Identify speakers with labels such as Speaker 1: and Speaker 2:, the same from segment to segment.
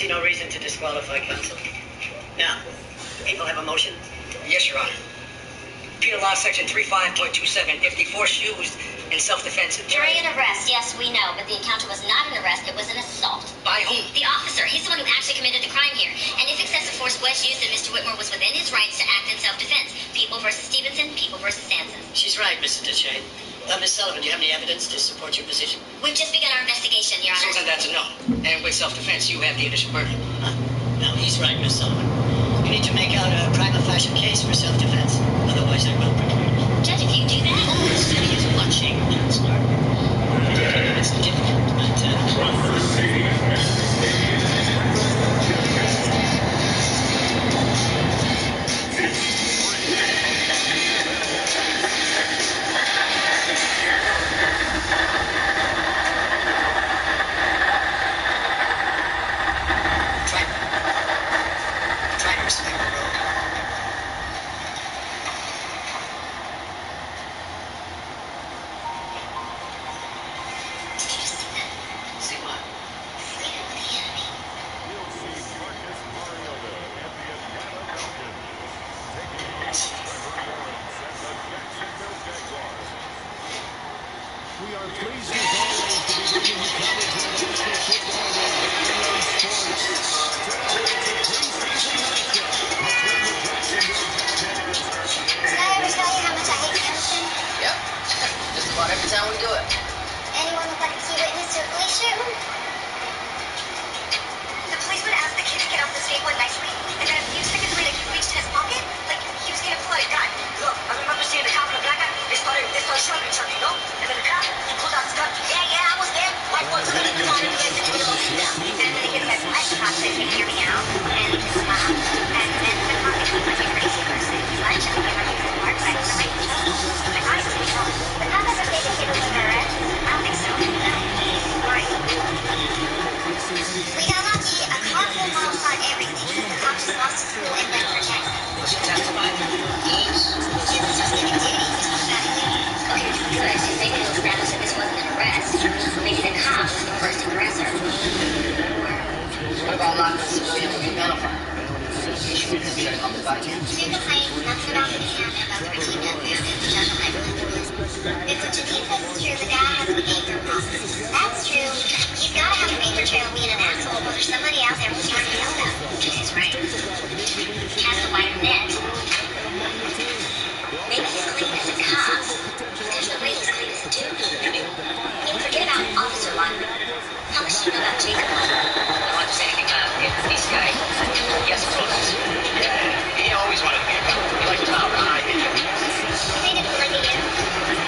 Speaker 1: see no reason to disqualify counsel. Now, people have a motion?
Speaker 2: Yes, Your Honor. Penal Law Section 35.27, if the force used in self-defense...
Speaker 3: During an arrest, yes, we know, but the encounter was not an arrest, it was an assault.
Speaker 2: By whom?
Speaker 3: The officer. He's the one who actually committed the crime here. And if excessive force was used, then Mr. Whitmore was within his rights to act in self-defense. People versus Stevenson, people versus Sampson.
Speaker 1: She's right, Mr. DeChain. Miss Sullivan, do you have any evidence to support your position?
Speaker 3: We've just begun our investigation, Your Honor.
Speaker 2: So then that's a no. And with self-defense, you have the initial burden.
Speaker 1: No, he's right, Miss Sullivan. You need to make out a prima facie case for self-defense. Otherwise, I will preclude.
Speaker 3: Judge, if you do that...
Speaker 1: The city is watching, Counselor. It's difficult, but... Try to respect the road. See what?
Speaker 4: We are pleased as always to be bringing you coverage of the National Football League and sports.
Speaker 3: Did I ever tell you how much I hate Sampson?
Speaker 1: Yep. Just about every time we do it.
Speaker 3: Anyone look like a key witness to a police shooting?
Speaker 5: The policeman asked the kid to get off the skateboard nicely, and then a few seconds later, he reached in his pocket like he was gonna pull out a gun.
Speaker 2: Look, I remember seeing the cop in the black guy. They started shooting each other, you know? And then the cop, he pulled out his gun. Yeah, I was there. White boy took it in the car and he went to the
Speaker 5: And then the kid said, I cop said, can you hear me out? And he just smiled. And then the cop became like a crazy person. Lunch, and he came up to the park, but I was like, like, honestly, you know, the cop ever say the kid was under arrest? I don't think so. No. Why?
Speaker 3: We got lucky. A car pulled off on everything. The cop just lost his cool and went for a check.
Speaker 1: She testified.
Speaker 3: She was just giving duties. Okay, good. If they could establish that this wasn't an arrest, maybe the cop was the first aggressor.
Speaker 1: What about locking civilian with a gun fire? You should have been on the body.
Speaker 3: People claim nothing about the hand and about the machine gun found in the jungle. I believe it is. If what you mean is true, the guy has a behavior problem. That's true. He's got to have a paper trail of being an asshole, but there's somebody out there who's trying to help him.
Speaker 5: She's right.
Speaker 3: Cast a wider net. Maybe he's clean as a cop. There's no way he's clean as a dude. You forget about Officer Lyman. How much do you know about Jacob Lyman?
Speaker 2: I don't want to say anything this guy. Yes, of course. He always wanted to be a cop. He liked to talk.
Speaker 3: They didn't bring me in.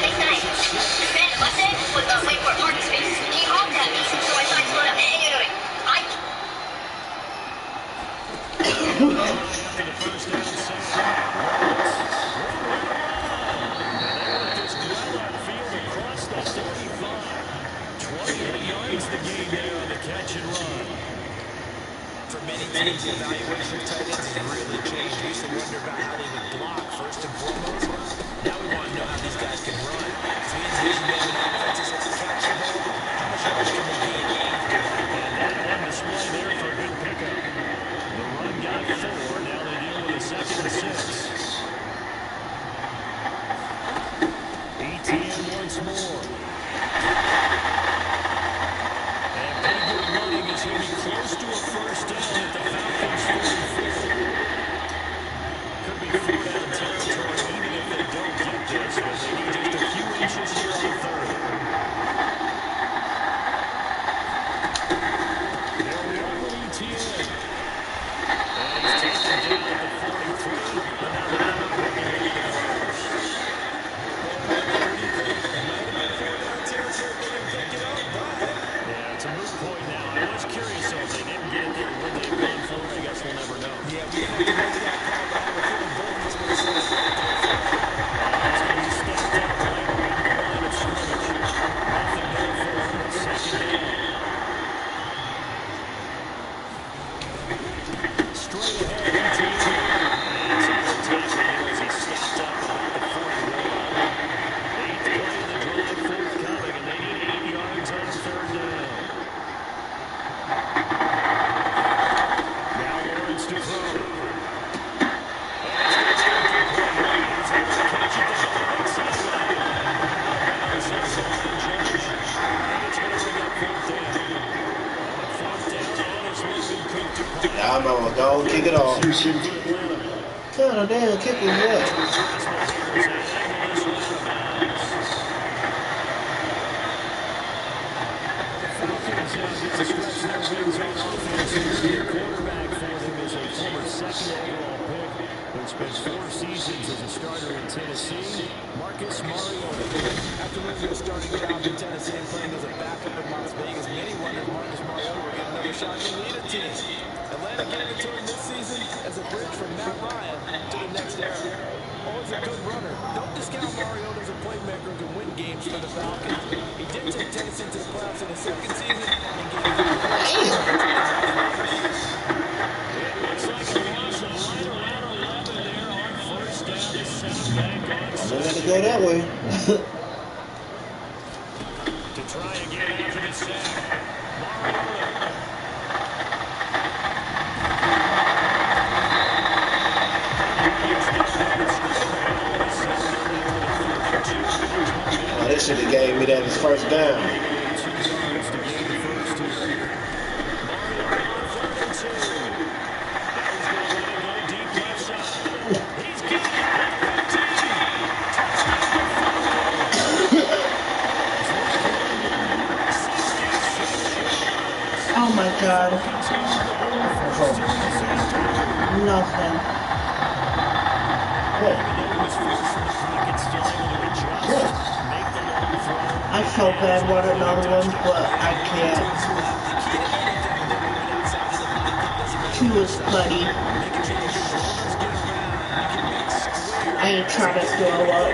Speaker 3: Big night.
Speaker 5: This man in Mustang was waiting for a parking space. He honked at me, so I thought I'd slow down. Anyway,
Speaker 4: First down, across the 45. 28 yards the game there on the catch and run.
Speaker 6: For many teams, the evaluation of tight ends has really changed. We used to wonder about how they would block first and foremost. Now we want to know how these guys can run. So we envision them in offenses that can catch the ball. How much yards can they gain after that?
Speaker 4: And that on display there for a good pickup. The run got 4. Now they deal with a 2nd and 6. ETN once more. And pretty good running as he'll be close to a first down at the Falcons' 44. Could be 4-down territory even if they don't get this, but they need just a few inches here on 3rd. There we are with ETN. And he's taken down at the 43, but now they're not looking at the first.
Speaker 7: off, kick it off. God damn, kick was wet.
Speaker 4: Quarterback for them is a former second overall pick who spent 4 seasons as a starter in Tennessee, Marcus Mariota.
Speaker 6: After losing a starting job in Tennessee and playing as a backup in Las Vegas, many wondered Marcus Mariota would get another shot to lead a team. Atlanta gave it to him this season as a bridge from Matt Ryan to the next era. Always a good runner. Don't discount Mariota as a playmaker who can win games for the Falcons. He did take Tennessee to the playoffs in his second season and gave them a great championship in Las Vegas.
Speaker 4: It looks like a loss of right around 11 there on first down. The center back on
Speaker 7: I'm
Speaker 4: second.
Speaker 7: gonna have to go that way.
Speaker 4: To try again after the sack. Mariota.
Speaker 7: Oh, they should have gave me that as first down.
Speaker 8: Oh my god. Nothing. I so bad want another one, but I can't. Two is plenty. I ain't trying to throw up.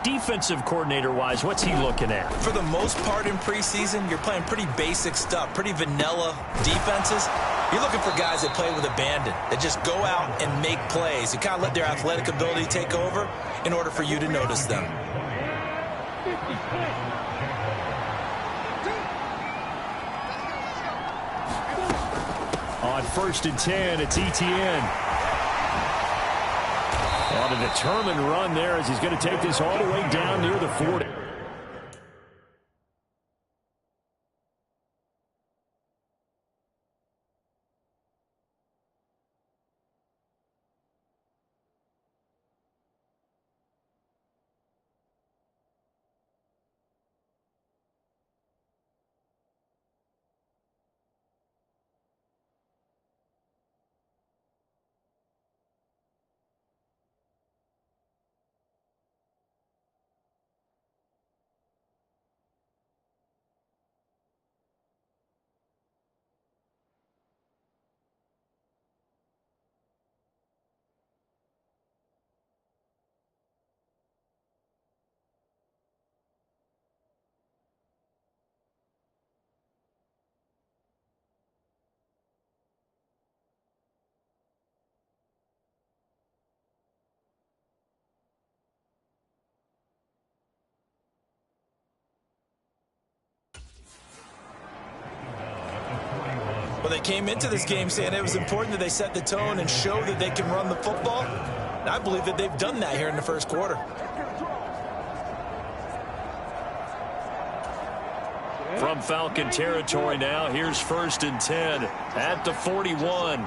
Speaker 4: Defensive coordinator-wise, what's he looking at?
Speaker 6: For the most part in preseason, you're playing pretty basic stuff, pretty vanilla defenses. You're looking for guys that play with abandon, that just go out and make plays. You kind of let their athletic ability take over in order for you to notice them.
Speaker 4: On 1st and 10, it's ETN. On a determined run there as he's going to take this all the way down near the 40.
Speaker 6: they came into this game saying it was important that they set the tone and show that they can run the football. And I believe that they've done that here in the first quarter.
Speaker 4: From Falcon territory now, here's 1st and 10 at the 41.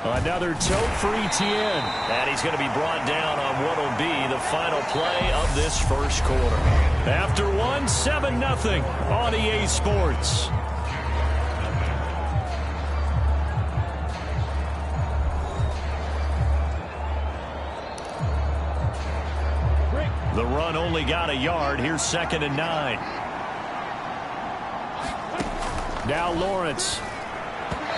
Speaker 4: Another toe-free Tien. And he's going to be brought down on what will be the final play of this first quarter. After one, 7-0 on EA Sports. The run only got a yard. Here's 2nd and 9. Now Lawrence.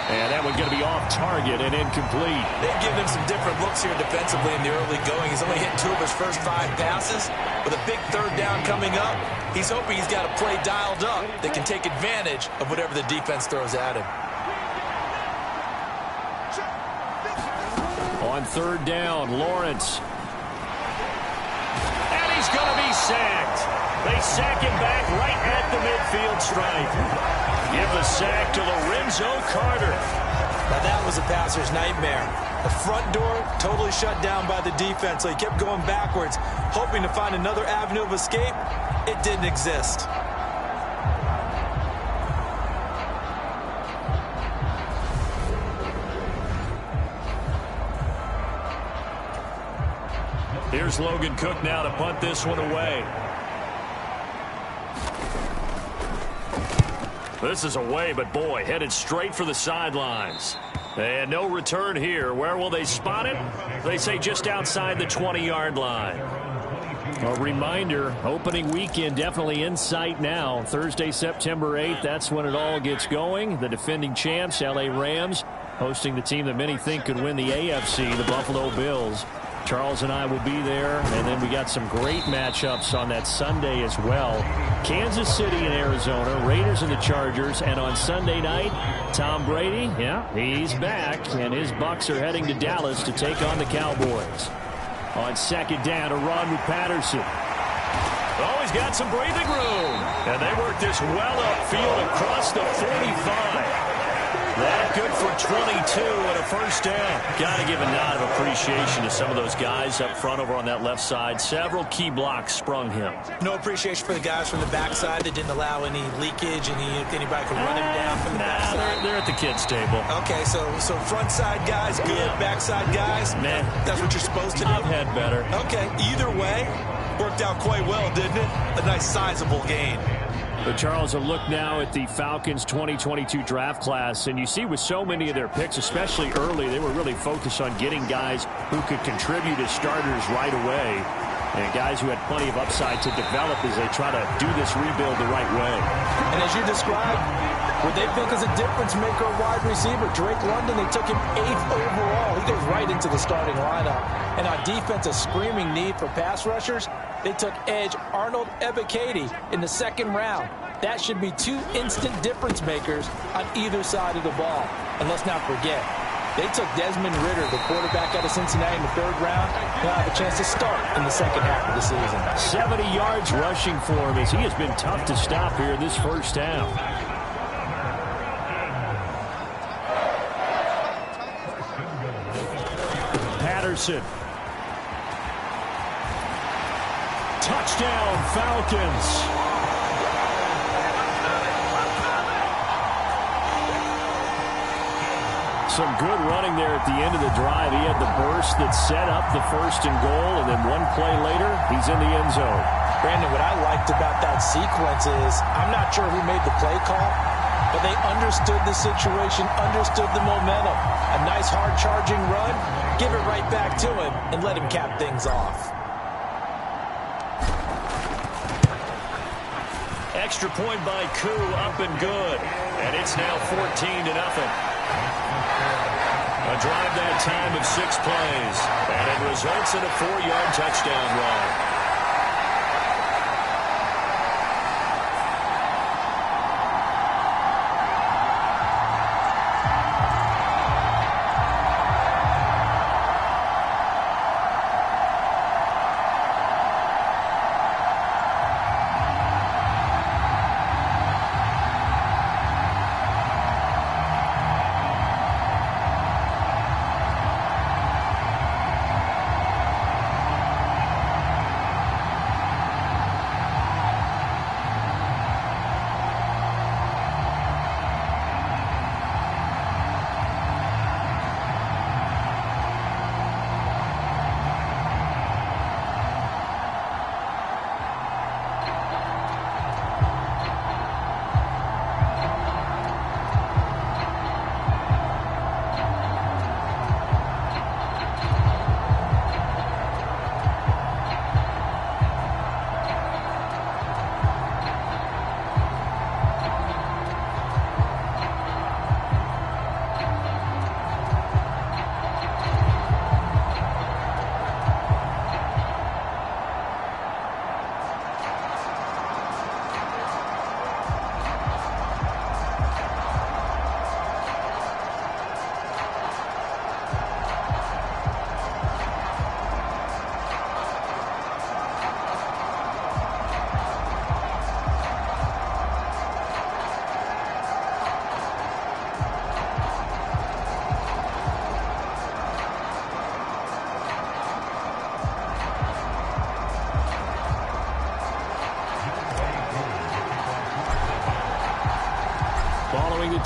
Speaker 4: And that one's going to be off target and incomplete.
Speaker 6: They've given him some different looks here defensively in the early going. He's only hit 2 of his first 5 passes. With a big 3rd down coming up, he's hoping he's got a play dialed up that can take advantage of whatever the defense throws at him.
Speaker 4: On 3rd down, Lawrence. And he's going to be sacked. They sack him back right at the midfield stripe. Give the sack to Lorenzo Carter.
Speaker 6: Now that was a passer's nightmare. The front door totally shut down by the defense, so he kept going backwards, hoping to find another avenue of escape. It didn't exist.
Speaker 4: Here's Logan Cook now to punt this one away. This is away, but boy, headed straight for the sidelines. And no return here. Where will they spot it? They say just outside the 20-yard line. A reminder, opening weekend definitely in sight now. Thursday, September 8th, that's when it all gets going. The defending champs, LA Rams, hosting the team that many think could win the AFC, the Buffalo Bills. Charles and I will be there, and then we got some great matchups on that Sunday as well. Kansas City and Arizona, Raiders and the Chargers, and on Sunday night, Tom Brady, yeah, he's back, and his Bucs are heading to Dallas to take on the Cowboys. On 2nd down, a run with Patterson. Oh, he's got some breathing room, and they work this well upfield across the 45. That good for 22 and a 1st down. Got to give a nod of appreciation to some of those guys up front over on that left side. Several key blocks sprung him.
Speaker 6: No appreciation for the guys from the backside that didn't allow any leakage, anybody could run him down from the backside.
Speaker 4: They're at the kids' table.
Speaker 6: Okay, so front side guys, good. Backside guys,
Speaker 4: man,
Speaker 6: that's what you're supposed to do.
Speaker 4: I've had better.
Speaker 6: Okay, either way, worked out quite well, didn't it? A nice sizable gain.
Speaker 4: But Charles, a look now at the Falcons 2022 draft class, and you see with so many of their picks, especially early, they were really focused on getting guys who could contribute as starters right away, and guys who had plenty of upside to develop as they try to do this rebuild the right way.
Speaker 6: And as you described, what they think is a difference maker wide receiver, Drake London, they took him 8th overall. He goes right into the starting lineup. And on defense, a screaming need for pass rushers, they took edge Arnold Ebiketie in the 2nd round. That should be 2 instant difference makers on either side of the ball. And let's not forget, they took Desmond Ridder, the quarterback out of Cincinnati, in the 3rd round. He'll have a chance to start in the 2nd half of the season.
Speaker 4: 70 yards rushing for him as he has been tough to stop here in this 1st down. Patterson. Touchdown, Falcons. Some good running there at the end of the drive. He had the burst that set up the 1st and goal, and then one play later, he's in the end zone.
Speaker 6: Brandon, what I liked about that sequence is I'm not sure who made the play call, but they understood the situation, understood the momentum. A nice hard-charging run, give it right back to him, and let him cap things off.
Speaker 4: Extra point by Koo, up and good. And it's now 14-0. A drive that time of 6 plays. And it results in a 4-yard touchdown run.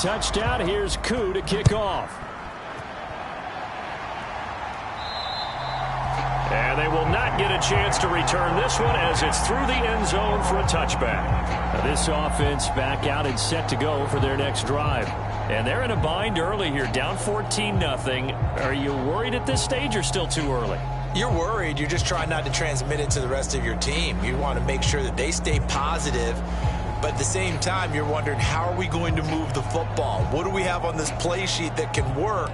Speaker 4: touchdown. Here's Koo to kick off. And they will not get a chance to return this one as it's through the end zone for a touchback. Now this offense back out and set to go for their next drive. And they're in a bind early here, down 14-0. Are you worried at this stage or still too early?
Speaker 6: You're worried. You're just trying not to transmit it to the rest of your team. You want to make sure that they stay positive. But at the same time, you're wondering, how are we going to move the football? What do we have on this play sheet that can work?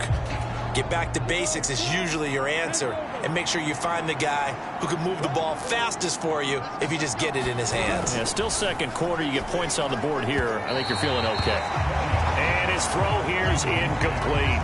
Speaker 6: Get back to basics is usually your answer. And make sure you find the guy who can move the ball fastest for you if you just get it in his hands.
Speaker 4: Yeah, still second quarter. You get points on the board here. I think you're feeling okay. And his throw here is incomplete.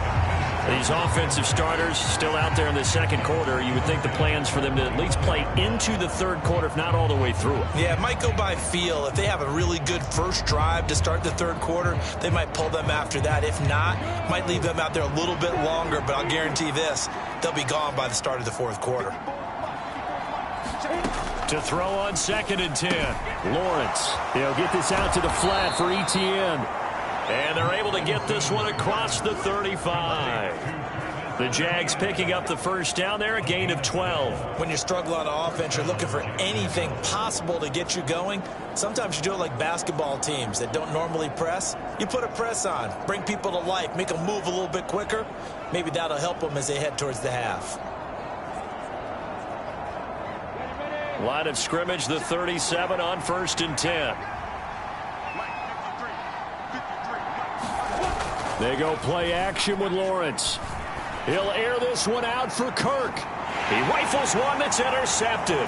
Speaker 4: These offensive starters still out there in the second quarter. You would think the plans for them to at least play into the third quarter, if not all the way through it.
Speaker 6: Yeah, it might go by feel. If they have a really good first drive to start the third quarter, they might pull them after that. If not, might leave them out there a little bit longer, but I'll guarantee this, they'll be gone by the start of the fourth quarter.
Speaker 4: To throw on 2nd and 10. Lawrence, he'll get this out to the flat for Etienne. And they're able to get this one across the 35. The Jags picking up the first down there, a gain of 12.
Speaker 6: When you struggle on offense, you're looking for anything possible to get you going. Sometimes you do it like basketball teams that don't normally press. You put a press on, bring people to life, make them move a little bit quicker. Maybe that'll help them as they head towards the half.
Speaker 4: Line of scrimmage, the 37 on 1st and 10. They go play action with Lawrence. He'll air this one out for Kirk. He rifles one that's intercepted.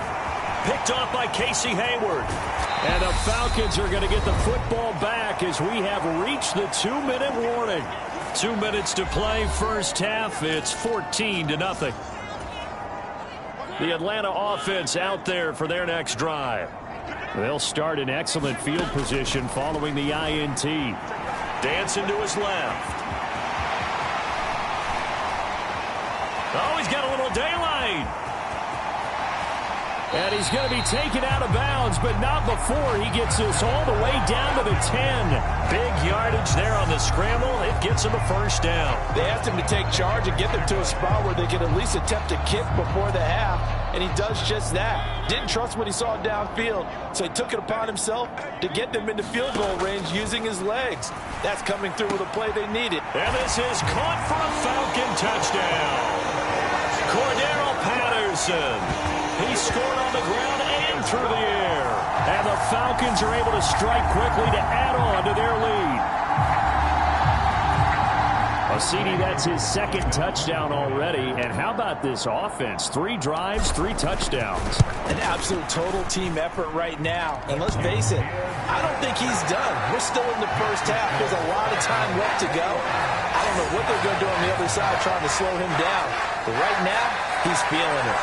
Speaker 4: Picked off by Casey Hayward. And the Falcons are going to get the football back as we have reached the 2-minute warning. 2 minutes to play first half. It's 14-0. The Atlanta offense out there for their next drive. They'll start in excellent field position following the INT. Dancing to his left. Oh, he's got a little daylight. And he's going to be taken out of bounds, but not before he gets this all the way down to the 10. Big yardage there on the scramble. It gets him a first down.
Speaker 6: They asked him to take charge and get them to a spot where they could at least attempt a kick before the half, and he does just that. Didn't trust what he saw downfield, so he took it upon himself to get them into field goal range using his legs. That's coming through with a play they needed.
Speaker 4: And this is caught for a Falcon touchdown. Cordero Patterson. He scored on the ground and through the air. And the Falcons are able to strike quickly to add on to their lead. CD, that's his second touchdown already. And how about this offense? 3 drives, 3 touchdowns.
Speaker 6: An absolute total team effort right now. And let's face it, I don't think he's done. We're still in the first half. There's a lot of time left to go. I don't know what they're going to do on the other side trying to slow him down. But right now, he's feeling it.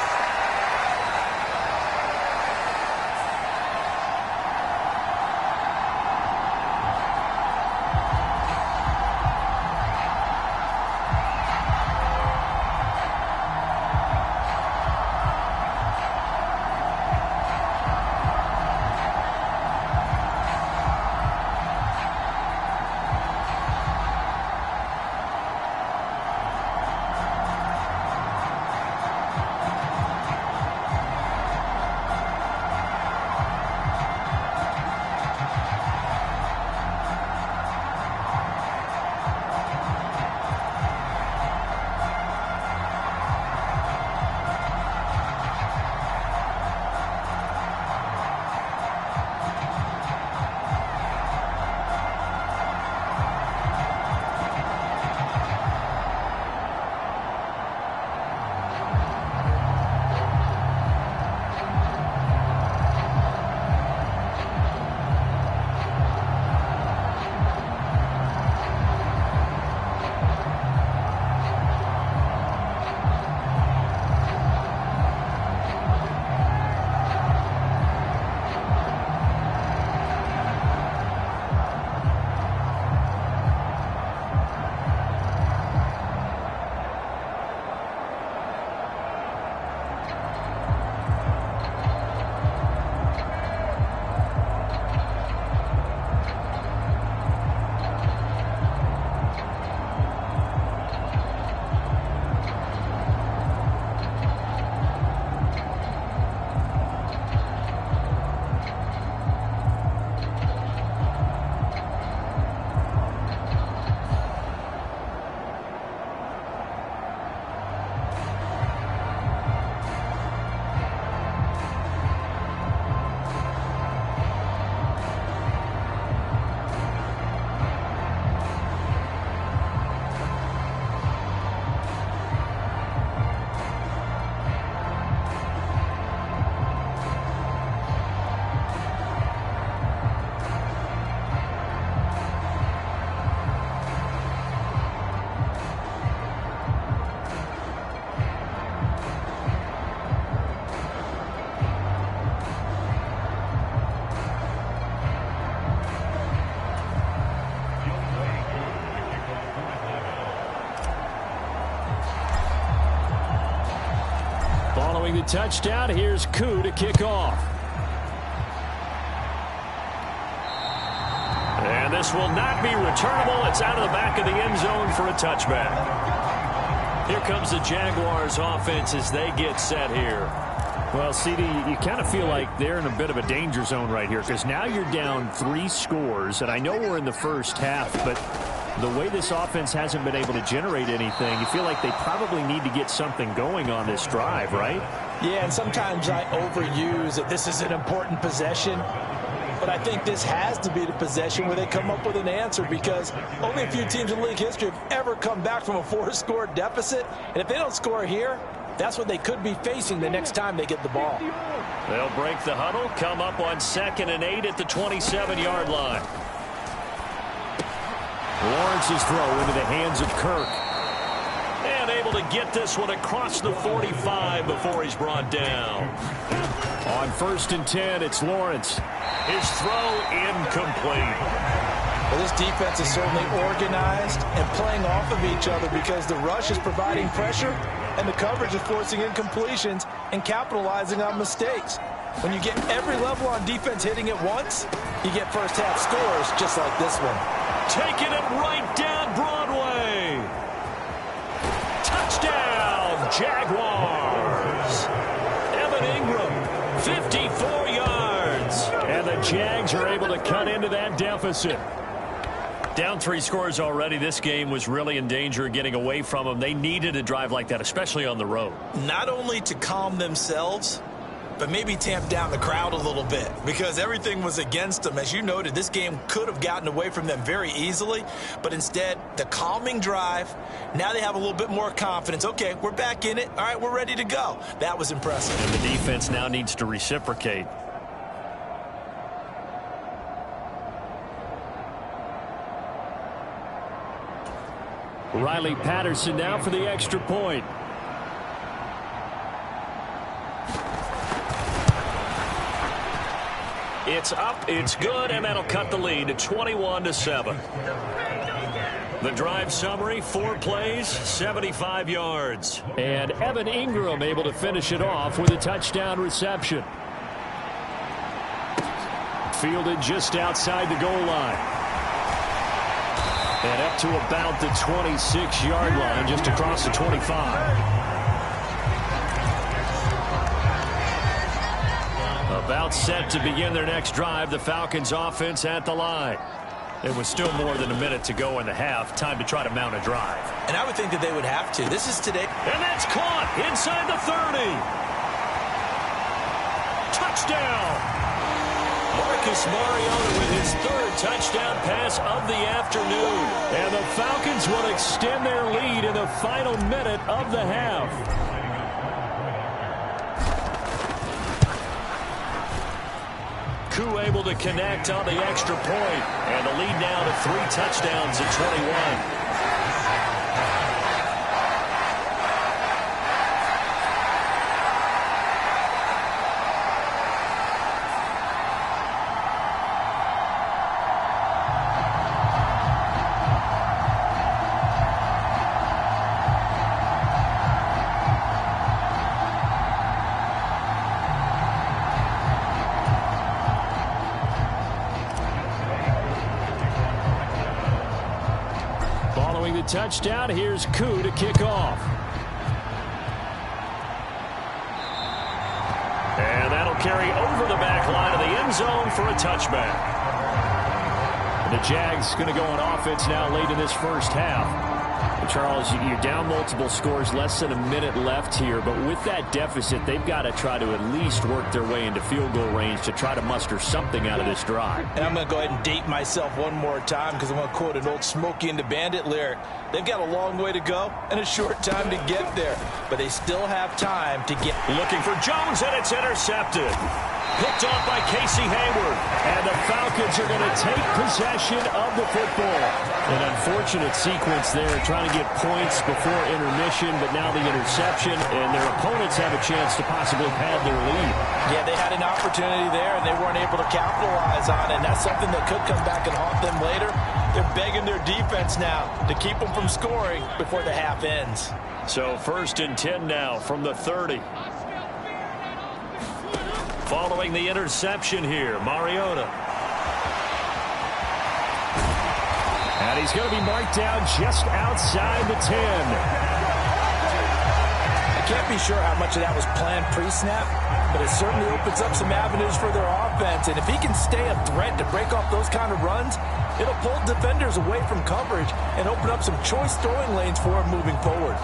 Speaker 4: Following the touchdown, here's Koo to kick off. And this will not be returnable. It's out of the back of the end zone for a touchback. Here comes the Jaguars offense as they get set here. Well, CD, you kind of feel like they're in a bit of a danger zone right here because now you're down 3 scores, and I know we're in the first half, but the way this offense hasn't been able to generate anything, you feel like they probably need to get something going on this drive, right?
Speaker 6: Yeah, and sometimes I overuse that this is an important possession, but I think this has to be the possession where they come up with an answer because only a few teams in league history have ever come back from a 4-score deficit, and if they don't score here, that's what they could be facing the next time they get the ball.
Speaker 4: They'll break the huddle, come up on 2nd and 8 at the 27-yard line. Lawrence's throw into the hands of Kirk. And able to get this one across the 45 before he's brought down. On 1st and 10, it's Lawrence. His throw incomplete.
Speaker 6: Well, this defense is certainly organized and playing off of each other because the rush is providing pressure and the coverage is forcing incompletions and capitalizing on mistakes. When you get every level on defense hitting at once, you get first half scores just like this one.
Speaker 4: Taking it right down Broadway. Touchdown, Jaguars. Evan Ingram, 54 yards. And the Jags are able to cut into that deficit. Down 3 scores already. This game was really in danger of getting away from them. They needed a drive like that, especially on the road.
Speaker 6: Not only to calm themselves, but maybe tamp down the crowd a little bit because everything was against them. As you noted, this game could have gotten away from them very easily, but instead, the calming drive, now they have a little bit more confidence. Okay, we're back in it. All right, we're ready to go. That was impressive.
Speaker 4: And the defense now needs to reciprocate. Riley Patterson now for the extra point. It's up, it's good, and that'll cut the lead to 21-7. The drive summary, 4 plays, 75 yards. And Evan Ingram able to finish it off with a touchdown reception. Fielded just outside the goal line. And up to about the 26-yard line, just across the 25. About set to begin their next drive, the Falcons offense at the line. It was still more than a minute to go in the half. Time to try to mount a drive.
Speaker 6: And I would think that they would have to. This is today.
Speaker 4: And that's caught inside the 30. Touchdown. Marcus Mariota with his 3rd touchdown pass of the afternoon. And the Falcons will extend their lead in the final minute of the half. Koo able to connect on the extra point. And the lead now to 3 touchdowns at 21. Touchdown. Here's Koo to kick off. And that'll carry over the back line of the end zone for a touchback. And the Jags going to go on offense now late in this first half. And Charles, you're down multiple scores, less than a minute left here. But with that deficit, they've got to try to at least work their way into field goal range to try to muster something out of this drive.
Speaker 6: And I'm going to go ahead and date myself one more time because I'm going to quote an old Smokey and the Bandit lyric. They've got a long way to go and a short time to get there. But they still have time to get.
Speaker 4: Looking for Jones, and it's intercepted. Picked off by Casey Hayward. And the Falcons are going to take possession of the football. An unfortunate sequence there, trying to get points before intermission, but now the interception, and their opponents have a chance to possibly pad their lead.
Speaker 6: Yeah, they had an opportunity there, and they weren't able to capitalize on it, and that's something that could come back and haunt them later. They're begging their defense now to keep them from scoring before the half ends.
Speaker 4: So 1st and 10 now from the 30. following the interception here. Mariota. And he's going to be marked down just outside the 10.
Speaker 6: I can't be sure how much of that was planned pre-snap, but it certainly opens up some avenues for their offense. And if he can stay a threat to break off those kind of runs, it'll pull defenders away from coverage and open up some choice throwing lanes for him moving forward.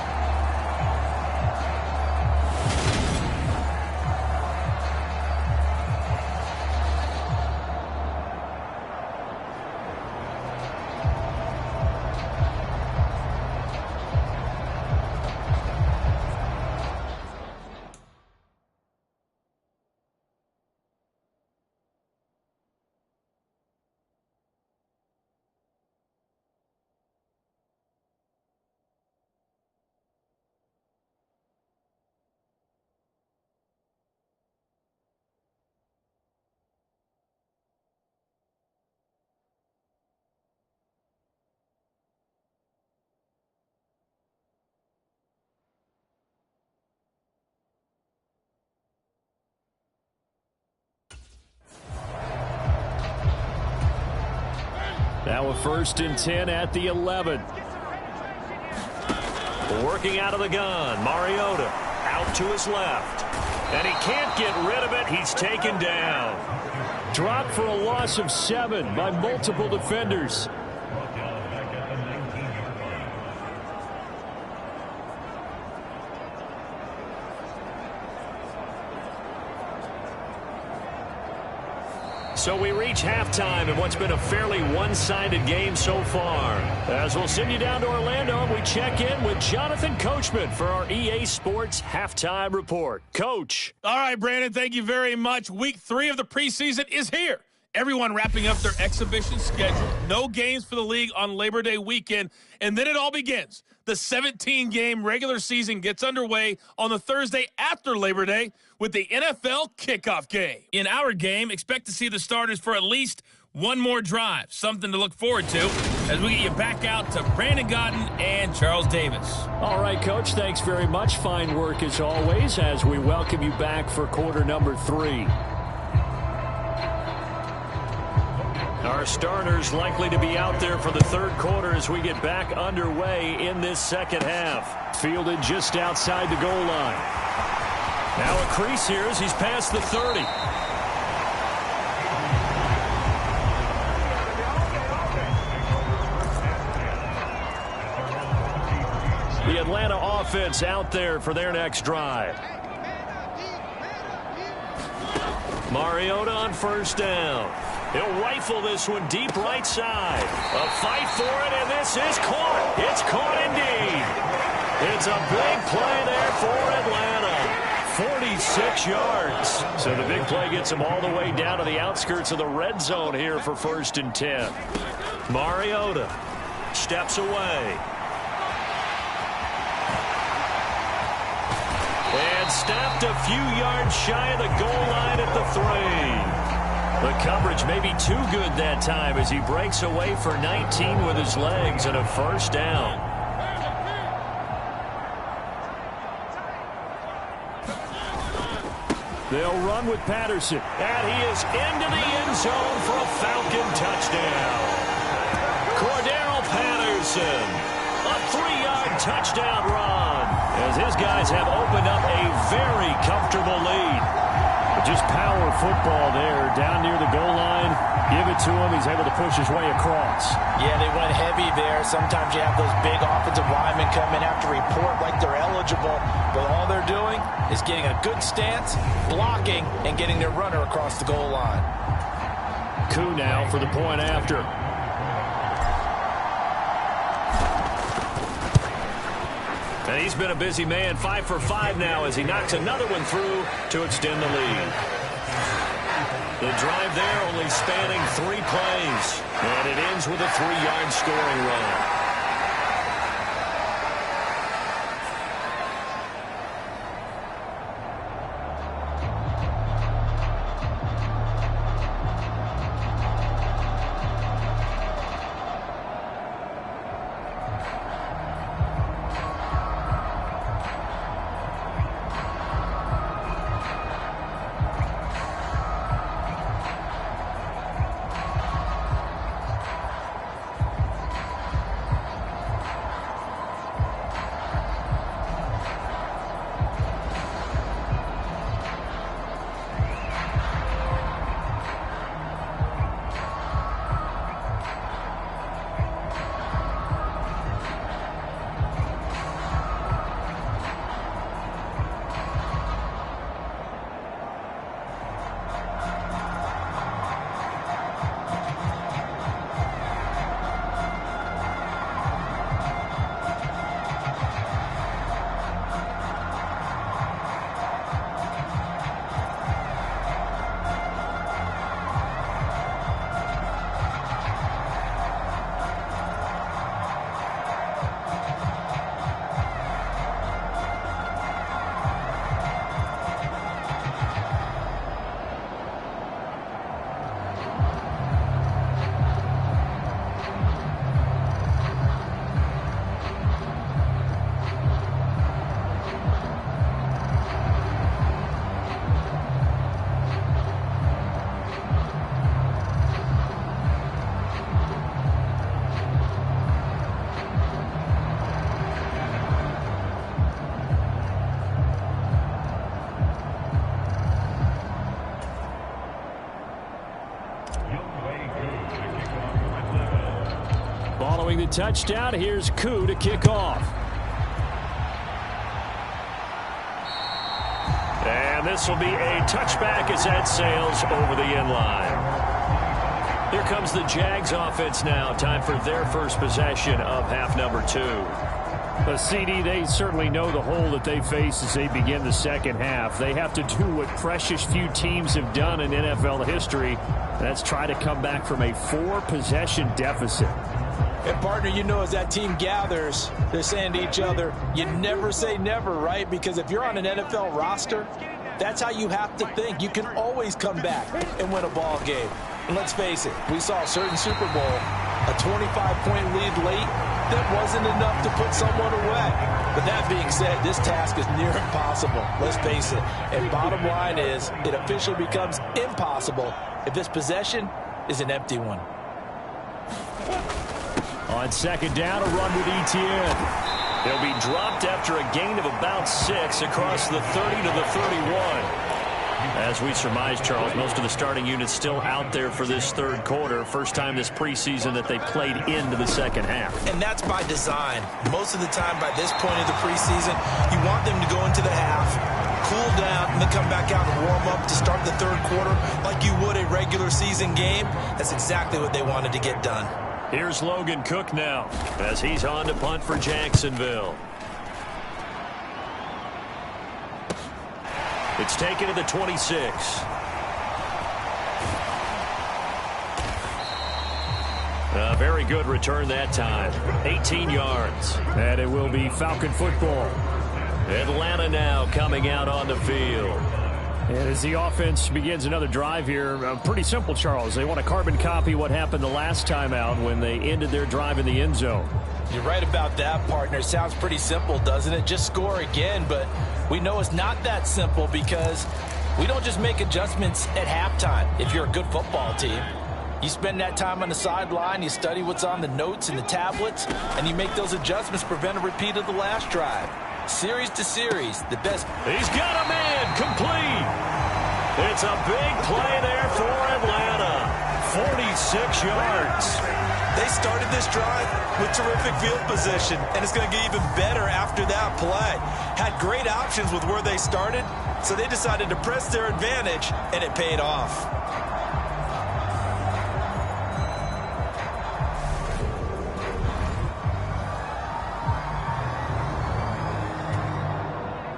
Speaker 4: Now a 1st and 10 at the 11. Working out of the gun. Mariota out to his left. And he can't get rid of it. He's taken down. Dropped for a loss of 7 by multiple defenders. So we reach halftime in what's been a fairly one-sided game so far. As we'll send you down to Orlando, and we check in with Jonathan Coachman for our EA Sports Halftime Report. Coach.
Speaker 9: All right, Brandon, thank you very much. Week 3 of the preseason is here. Everyone wrapping up their exhibition schedule. No games for the league on Labor Day weekend, and then it all begins. The 17-game regular season gets underway on the Thursday after Labor Day with the NFL kickoff game. In our game, expect to see the starters for at least one more drive, something to look forward to as we get you back out to Brandon Godden and Charles Davis.
Speaker 4: All right, Coach, thanks very much. Fine work as always as we welcome you back for quarter number 3. Our starters likely to be out there for the third quarter as we get back underway in this second half. Fielded just outside the goal line. Now a crease here as he's past the 30. The Atlanta offense out there for their next drive. Mariota on 1st down. He'll rifle this one deep right side. A fight for it, and this is caught. It's caught indeed. It's a big play there for Atlanta. 46 yards. So the big play gets him all the way down to the outskirts of the red zone here for 1st and 10. Mariota steps away. And stopped a few yards shy of the goal line at the 3. The coverage may be too good that time as he breaks away for 19 with his legs and a 1st down. They'll run with Patterson, and he is into the end zone for a Falcon touchdown. Cordero Patterson, a 3-yard touchdown run, as his guys have opened up a very comfortable lead. Just power football there down near the goal line. Give it to him. He's able to push his way across.
Speaker 6: Yeah, they went heavy there. Sometimes you have those big offensive linemen come in after report like they're eligible, but all they're doing is getting a good stance, blocking, and getting their runner across the goal line.
Speaker 4: Coup now for the point after. And he's been a busy man, 5 for 5 now as he knocks another one through to extend the lead. The drive there only spanning 3 plays, and it ends with a 3-yard scoring run. touchdown. Here's Koo to kick off. And this will be a touchback as that sails over the end line. Here comes the Jags offense now. Time for their first possession of half number 2.
Speaker 7: CD, they certainly know the hole that they face as they begin the second half. They have to do what precious few teams have done in NFL history. That's try to come back from a 4-possession deficit.
Speaker 6: And, partner, you know, as that team gathers, they're saying to each other, you never say never, right? Because if you're on an NFL roster, that's how you have to think. You can always come back and win a ball game. And let's face it, we saw a certain Super Bowl, a 25-point lead late, that wasn't enough to put someone away. But that being said, this task is near impossible. Let's face it. And bottom line is, it officially becomes impossible if this possession is an empty one.
Speaker 4: On second down, a run with Etienne. He'll be dropped after a gain of about 6 across the 30 to the 31. As we surmise, Charles, most of the starting units still out there for this third quarter. First time this preseason that they played into the second half.
Speaker 6: And that's by design. Most of the time by this point of the preseason, you want them to go into the half, cool down, and then come back out and warm up to start the third quarter like you would a regular season game. That's exactly what they wanted to get done.
Speaker 4: Here's Logan Cook now as he's on to punt for Jacksonville. It's taken to the 26. A very good return that time. 18 yards.
Speaker 7: And it will be Falcon football.
Speaker 4: Atlanta now coming out on the field.
Speaker 7: And as the offense begins another drive here, pretty simple, Charles. They want to carbon copy what happened the last time out when they ended their drive in the end zone.
Speaker 6: You're right about that, partner. Sounds pretty simple, doesn't it? Just score again, but we know it's not that simple because we don't just make adjustments at halftime if you're a good football team. You spend that time on the sideline, you study what's on the notes and the tablets, and you make those adjustments to prevent a repeat of the last drive. Series to series, the best.
Speaker 4: He's got a man complete. It's a big play there for Atlanta. 46 yards.
Speaker 6: They started this drive with terrific field position, and it's going to get even better after that play. Had great options with where they started, so they decided to press their advantage, and it paid off.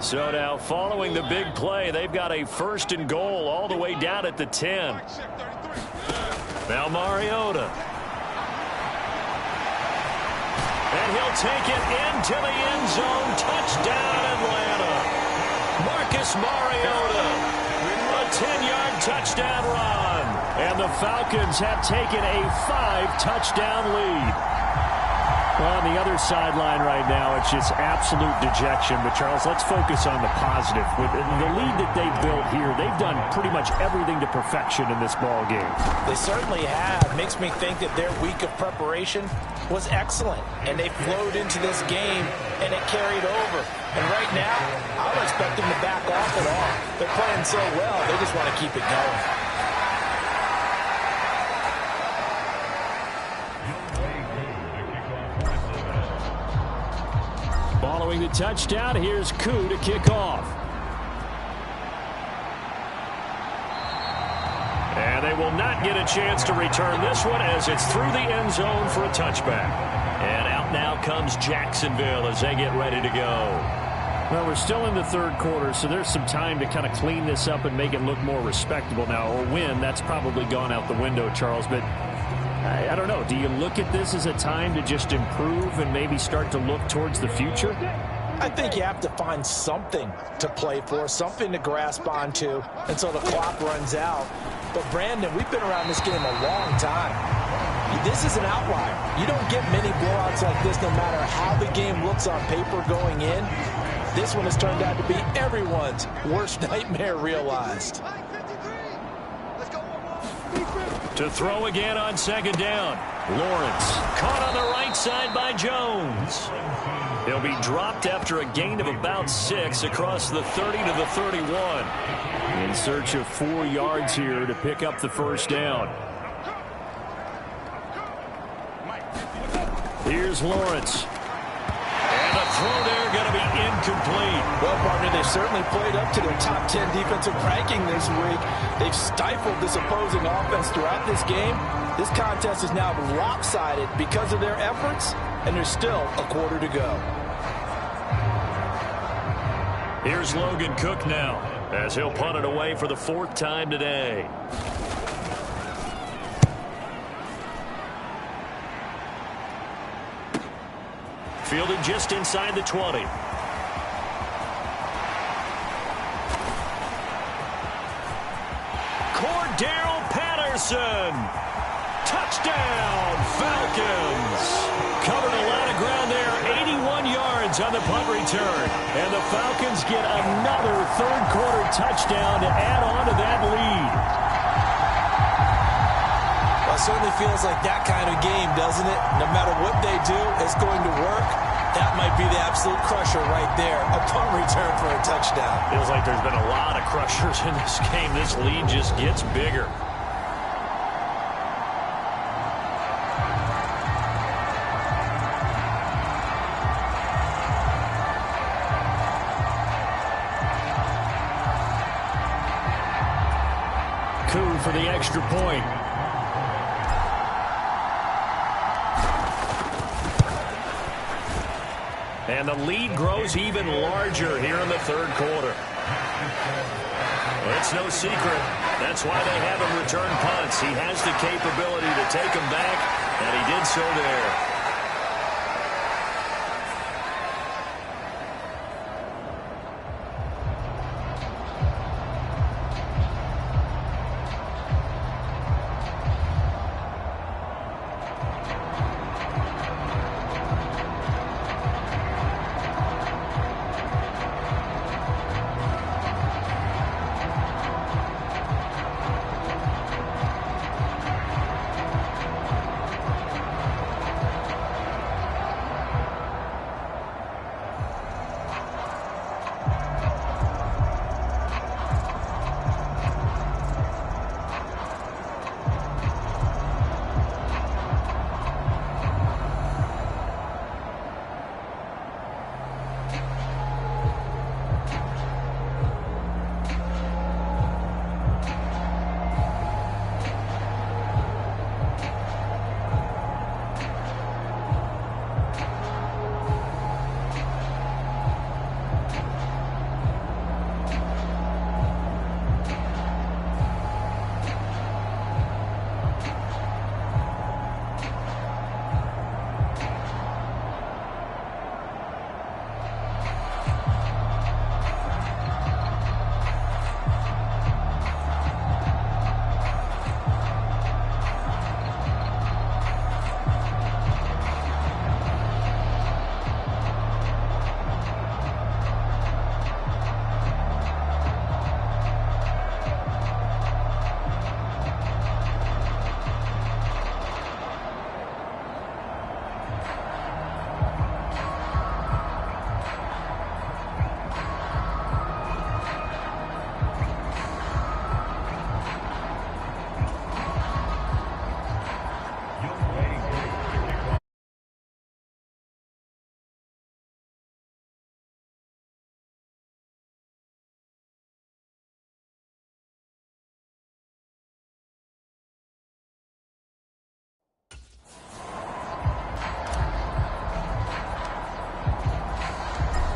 Speaker 4: So now following the big play, they've got a 1st and goal all the way down at the 10. Now Mariota. And he'll take it into the end zone. Touchdown, Atlanta. Marcus Mariota. A 10-yard touchdown run. And the Falcons have taken a 5-touchdown lead. Well, on the other sideline right now, it's just absolute dejection. But, Charles, let's focus on the positive. With the lead that they've built here, they've done pretty much everything to perfection in this ball game.
Speaker 6: They certainly have. Makes me think that their week of preparation was excellent. And they flowed into this game, and it carried over. And right now, I don't expect them to back off at all. They're playing so well, they just want to keep it going.
Speaker 4: Following the touchdown, here's Koo to kick off. And they will not get a chance to return this one as it's through the end zone for a touchback. And out now comes Jacksonville as they get ready to go.
Speaker 7: Well, we're still in the third quarter, so there's some time to kind of clean this up and make it look more respectable now. Or win, that's probably gone out the window, Charles. But I don't know. Do you look at this as a time to just improve and maybe start to look towards the future?
Speaker 6: I think you have to find something to play for, something to grasp onto until the clock runs out. But, Brandon, we've been around this game a long time. This is an outlier. You don't get many blowouts like this no matter how the game looks on paper going in. This one has turned out to be everyone's worst nightmare realized.
Speaker 4: To throw again on second down. Lawrence caught on the right side by Jones. He'll be dropped after a gain of about 6 across the 30 to the 31. In search of 4 yards here to pick up the first down.
Speaker 7: Here's Lawrence. And the throw there going to be incomplete.
Speaker 6: Well, partner, they've certainly played up to their top 10 defensive ranking this week. They've stifled this opposing offense throughout this game. This contest is now lopsided because of their efforts, and there's still a quarter to go.
Speaker 7: Here's Logan Cook now, as he'll punt it away for the 4th time today. Fielded just inside the 20. Cordell Patterson. Touchdown, Falcons. Covered a lot of ground there, 81 yards on the punt return. And the Falcons get another third-quarter touchdown to add on to that lead.
Speaker 6: Well, it certainly feels like that kind of game, doesn't it? No matter what they do, it's going to work. That might be the absolute crusher right there. A punt return for a touchdown.
Speaker 7: Feels like there's been a lot of crushers in this game. This lead just gets bigger. Coup for the extra point. And the lead grows even larger here in the third quarter. It's no secret. That's why they have him return punts. He has the capability to take them back, and he did so there.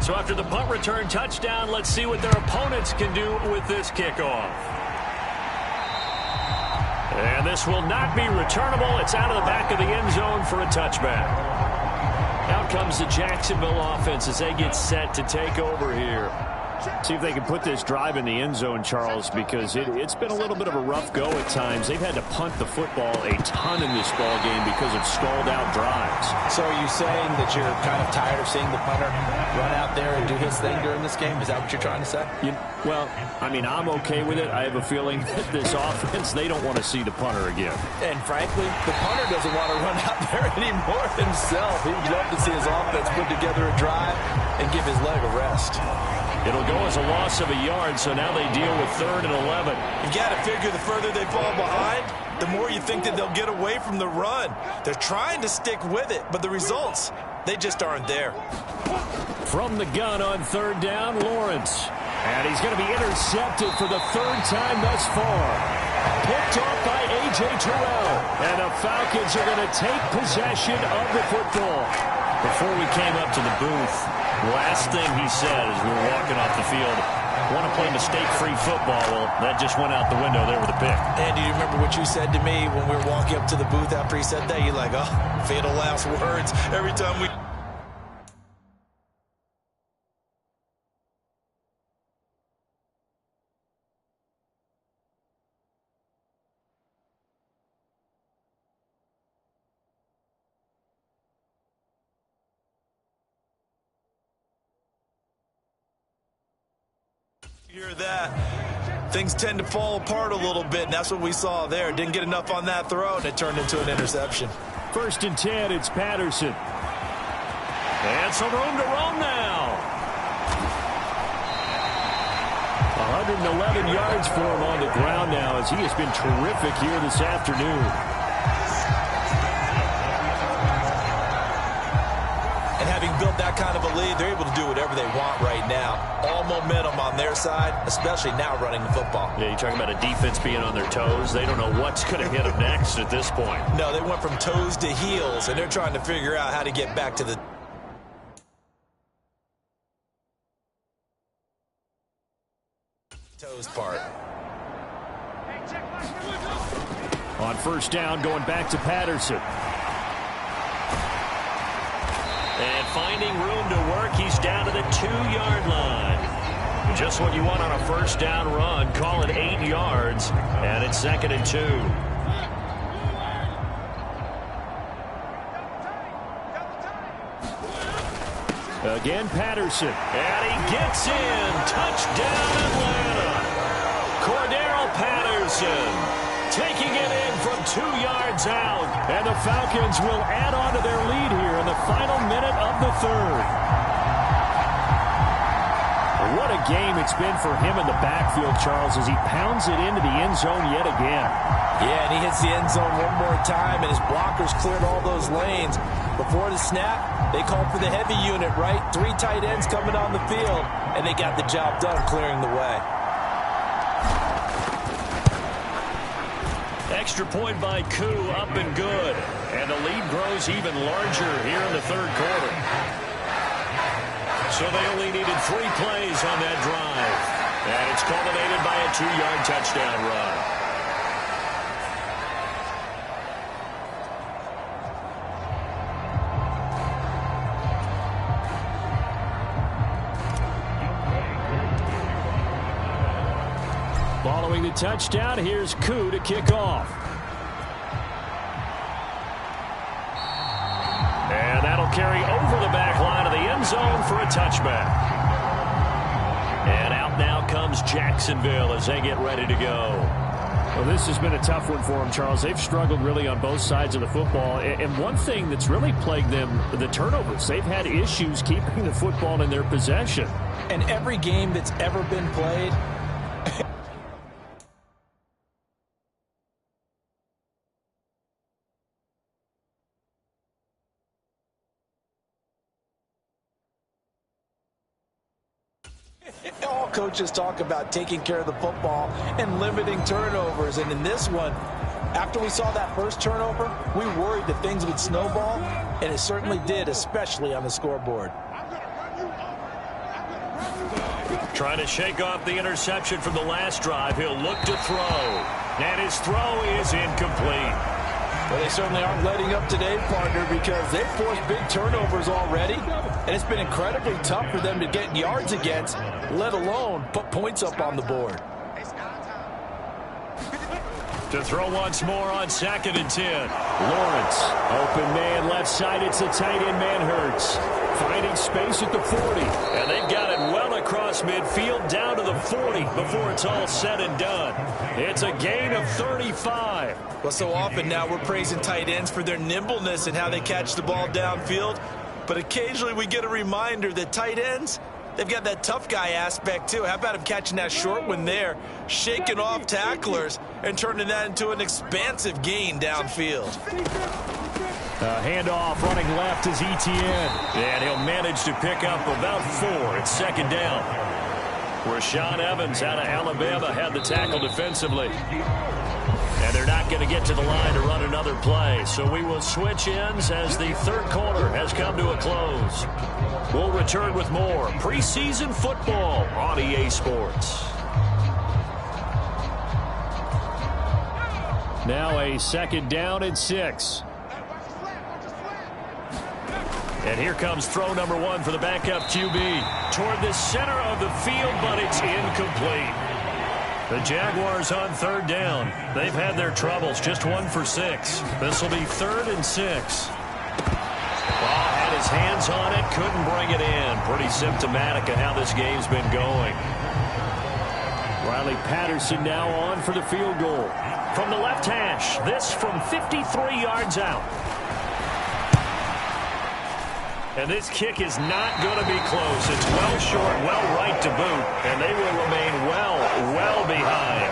Speaker 7: So after the punt return touchdown, let's see what their opponents can do with this kickoff. And this will not be returnable. It's out of the back of the end zone for a touchback. Out comes the Jacksonville offense as they get set to take over here. See if they can put this drive in the end zone, Charles, because it's been a little bit of a rough go at times. They've had to punt the football a ton in this ball game because of stalled-out drives.
Speaker 6: So are you saying that you're kind of tired of seeing the punter run out there and do his thing during this game? Is that what you're trying to say?
Speaker 7: Well, I mean, I'm okay with it. I have a feeling that this offense, they don't want to see the punter again.
Speaker 6: And frankly, the punter doesn't want to run out there anymore himself. He'd love to see his offense put together a drive and give his leg a rest.
Speaker 7: It'll go as a loss of a yard, so now they deal with 3rd and 11.
Speaker 6: You've got to figure the further they fall behind, the more you think that they'll get away from the run. They're trying to stick with it, but the results, they just aren't there.
Speaker 7: From the gun on third down, Lawrence. And he's going to be intercepted for the third time thus far. Picked off by A.J. Terrell. And the Falcons are going to take possession of the football. Before we came up to the booth, last thing he said as we were walking off the field, want to play mistake-free football. Well, that just went out the window there with a pick.
Speaker 6: And do you remember what you said to me when we were walking up to the booth after he said that? You're like, oh, fatal last words every time we... hear that, things tend to fall apart a little bit, and that's what we saw there. Didn't get enough on that throw, and it turned into an interception.
Speaker 7: 1st and 10, it's Patterson. And some room to roam now. 111 yards for him on the ground now as he has been terrific here this afternoon.
Speaker 6: And having built that kind of a lead, they're able to do whatever they want right now. All momentum on their side, especially now running the football.
Speaker 7: Yeah, you're talking about a defense being on their toes. They don't know what's going to hit them next at this point.
Speaker 6: No, they went from toes to heels, and they're trying to figure out how to get back to the toes part.
Speaker 7: On 1st down, going back to Patterson. And finding room to work, he's down to the 2-yard line. Just what you want on a 1st down run. Call it 8 yards, and it's 2nd and 2. Again, Patterson. And he gets in. Touchdown, Atlanta. Cordero Patterson taking it in from 2 yards out. And the Falcons will add on to their lead here in the final minute of the 3rd. What a game it's been for him in the backfield, Charles, as he pounds it into the end zone yet again.
Speaker 6: Yeah, and he hits the end zone one more time, and his blockers cleared all those lanes. Before the snap, they called for the heavy unit, right? 3 tight ends coming on the field, and they got the job done clearing the way.
Speaker 7: Extra point by Koo, up and good. And the lead grows even larger here in the 3rd quarter. So they only needed 3 plays on that drive. And it's culminated by a 2-yard touchdown run. Following the touchdown, here's Koo to kick off. And that'll carry over the back line of the end zone for a touchback. And out now comes Jacksonville as they get ready to go. Well, this has been a tough one for them, Charles. They've struggled really on both sides of the football. And one thing that's really plagued them, the turnovers. They've had issues keeping the football in their possession.
Speaker 6: And every game that's ever been played, all coaches talk about taking care of the football and limiting turnovers. And in this one, after we saw that first turnover, we worried that things would snowball, and it certainly did, especially on the scoreboard.
Speaker 7: Trying to shake off the interception from the last drive. He'll look to throw. And his throw is incomplete.
Speaker 6: Well, they certainly aren't letting up today, partner, because they've forced big turnovers already, and it's been incredibly tough for them to get yards against, let alone put points up on the board.
Speaker 7: To throw once more on 2nd and 10. Lawrence, open man left side. It's the tight end man Hurts. Finding space at the 40. And they've got it well across midfield down to the 40 before it's all said and done. It's a gain of 35.
Speaker 6: Well, so often now we're praising tight ends for their nimbleness and how they catch the ball downfield. But occasionally we get a reminder that tight ends, they've got that tough guy aspect too. How about him catching that short one there, shaking off tacklers, and turning that into an expansive gain downfield.
Speaker 7: Handoff running left is Etienne. And he'll manage to pick up about 4. It's second down. Rashaan Evans out of Alabama had the tackle defensively. And they're not going to get to the line to run another play. So we will switch ends as the third quarter has come to a close. We'll return with more preseason football on EA Sports. Now a second down and 6. And here comes throw number 1 for the backup QB. Toward the center of the field, but it's incomplete. The Jaguars on third down. They've had their troubles, just 1 for 6. This will be 3rd and 6. Ball had his hands on it, couldn't bring it in. Pretty symptomatic of how this game's been going. Riley Patterson now on for the field goal. From the left hash, this from 53 yards out. And this kick is not going to be close. It's well short, well right to boot, and they will remain well behind.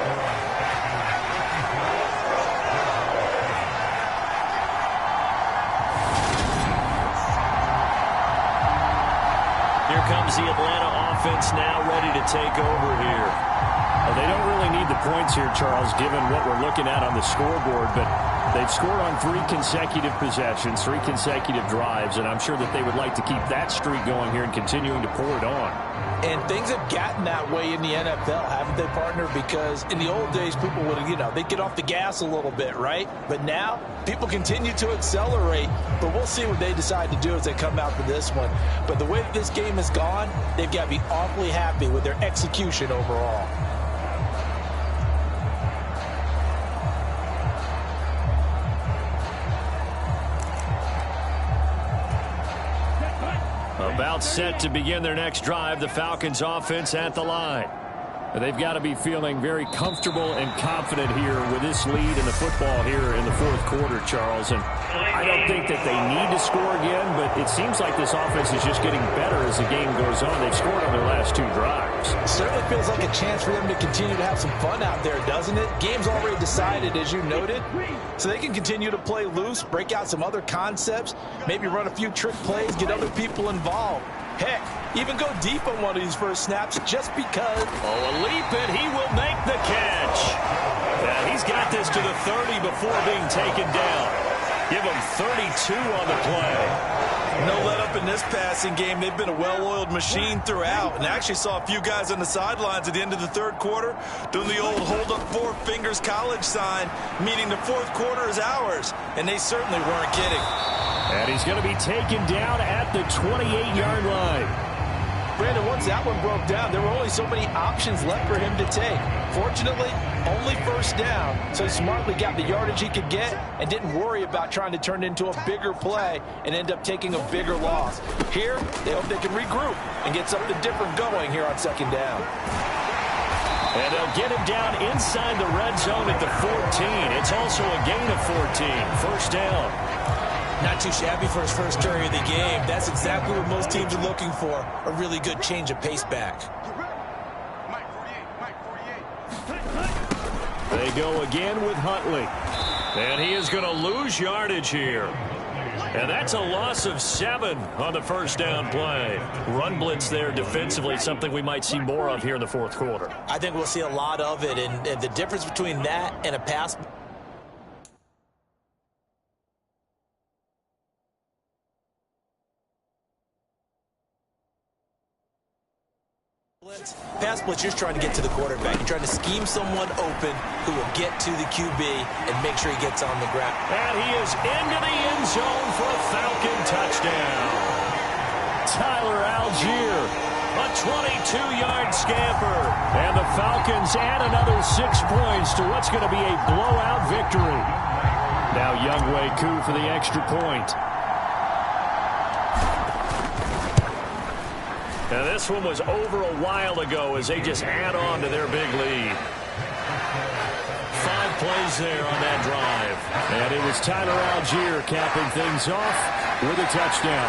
Speaker 7: Here comes the Atlanta offense now ready to take over here. Well, they don't really need the points here, Charles, given what we're looking at on the scoreboard, but they've scored on 3 consecutive possessions, 3 consecutive drives, and I'm sure that they would like to keep that streak going here and continuing to pour it on.
Speaker 6: And things have gotten that way in the NFL, haven't they, partner? Because in the old days, people would, they'd get off the gas a little bit, right? But now, people continue to accelerate, but we'll see what they decide to do as they come out for this one. But the way that this game has gone, they've got to be awfully happy with their execution overall.
Speaker 7: About set to begin their next drive, the Falcons offense at the line. They've got to be feeling very comfortable and confident here with this lead in the football here in the fourth quarter, Charles. And I don't think that they need to score again, but it seems like this offense is just getting better as the game goes on. They've scored on their last 2 drives.
Speaker 6: It certainly feels like a chance for them to continue to have some fun out there, doesn't it? Game's already decided, as you noted, so they can continue to play loose, break out some other concepts, maybe run a few trick plays, get other people involved. Heck, even go deep on one of these first snaps just because.
Speaker 7: Oh, a leap, and he will make the catch. Yeah, he's got this to the 30 before being taken down. Give him 32 on the play.
Speaker 6: No let up in this passing game. They've been a well-oiled machine throughout. And I actually saw a few guys on the sidelines at the end of the third quarter doing the old hold up 4 fingers college sign, meaning the fourth quarter is ours. And they certainly weren't kidding.
Speaker 7: And he's going to be taken down at the 28-yard line.
Speaker 6: Brandon, once that one broke down, there were only so many options left for him to take. Fortunately, only first down, so he smartly got the yardage he could get and didn't worry about trying to turn it into a bigger play and end up taking a bigger loss. Here, they hope they can regroup and get something different going here on second down.
Speaker 7: And they'll get him down inside the red zone at the 14. It's also a gain of 14. First down.
Speaker 6: Not too shabby for his first carry of the game. That's exactly what most teams are looking for, a really good change of pace back.
Speaker 7: They go again with Huntley. And he is going to lose yardage here. And that's a loss of 7 on the first down play. Run blitz there defensively, something we might see more of here in the fourth quarter.
Speaker 6: I think we'll see a lot of it, and the difference between that and a pass blitz, you're trying to get to the quarterback. You're trying to scheme someone open who will get to the QB and make sure he gets on the ground.
Speaker 7: And he is into the end zone for a Falcon touchdown. Tyler Algier, a 22-yard scamper. And the Falcons add another 6 points to what's going to be a blowout victory. Now Younghoe Koo for the extra point. Now this one was over a while ago as they just add on to their big lead. 5 plays there on that drive. And it was Tyler Algier capping things off with a touchdown.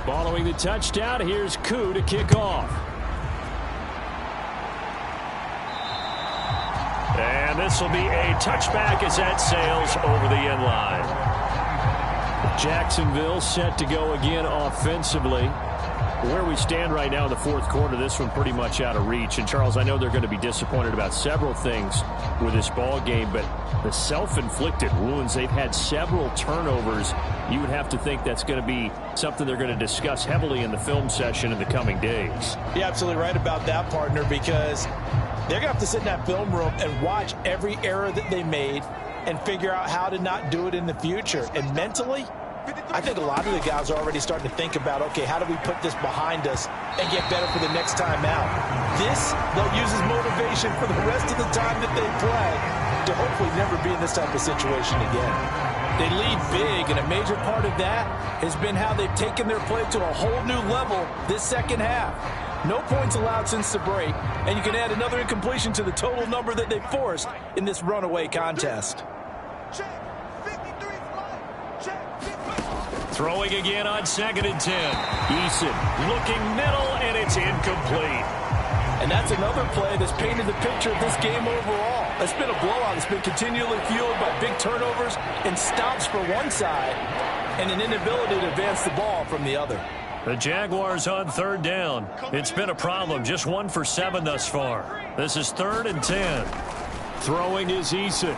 Speaker 7: Following the touchdown, here's Koo to kick off. And this will be a touchback as that sails over the end line. Jacksonville set to go again offensively. Where we stand right now in the fourth quarter, this one pretty much out of reach. And, Charles, I know they're going to be disappointed about several things with this ball game, but the self-inflicted wounds, they've had several turnovers. You would have to think that's going to be something they're going to discuss heavily in the film session in the coming days.
Speaker 6: You're absolutely right about that, partner, because they're going to have to sit in that film room and watch every error that they made and figure out how to not do it in the future. And mentally, I think a lot of the guys are already starting to think about, okay, how do we put this behind us and get better for the next time out? This, they'll use as motivation for the rest of the time that they play to hopefully never be in this type of situation again. They lead big, and a major part of that has been how they've taken their play to a whole new level this second half. No points allowed since the break, and you can add another incompletion to the total number that they forced in this runaway contest.
Speaker 7: Throwing again on 2nd and 10. Eason looking middle, and it's incomplete.
Speaker 6: And that's another play that's painted the picture of this game overall. It's been a blowout. It's been continually fueled by big turnovers and stops for one side and an inability to advance the ball from the other.
Speaker 7: The Jaguars on 3rd down. It's been a problem. Just 1 for 7 thus far. This is 3rd and 10. Throwing is Eason.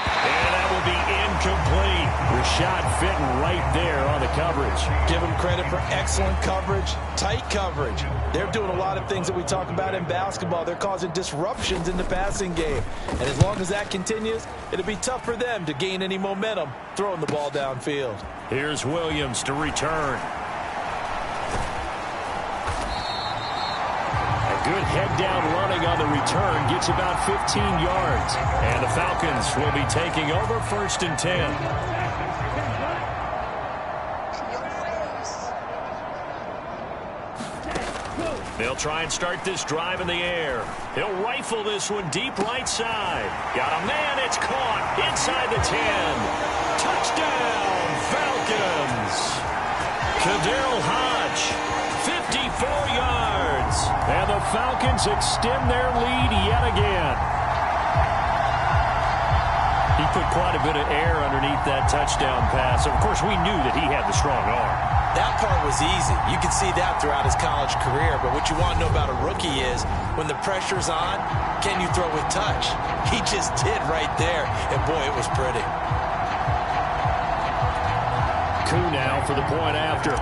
Speaker 7: And that will be incomplete. Rashad fitting right there on the coverage.
Speaker 6: Give them credit for excellent coverage, tight coverage. They're doing a lot of things that we talk about in basketball. They're causing disruptions in the passing game. And as long as that continues, it'll be tough for them to gain any momentum throwing the ball downfield.
Speaker 7: Here's Williams to return. Good head-down running on the return. Gets about 15 yards. And the Falcons will be taking over 1st and 10. They'll try and start this drive in the air. He'll rifle this one deep right side. Got a man. It's caught inside the 10. Touchdown, Falcons. Kaderl Hodge. 54 yards. And the Falcons extend their lead yet again. He put quite a bit of air underneath that touchdown pass. Of course, we knew that he had the strong arm.
Speaker 6: That part was easy. You could see that throughout his college career. But what you want to know about a rookie is when the pressure's on, can you throw with touch? He just did right there. And, boy, it was pretty.
Speaker 7: Koo now for the point after.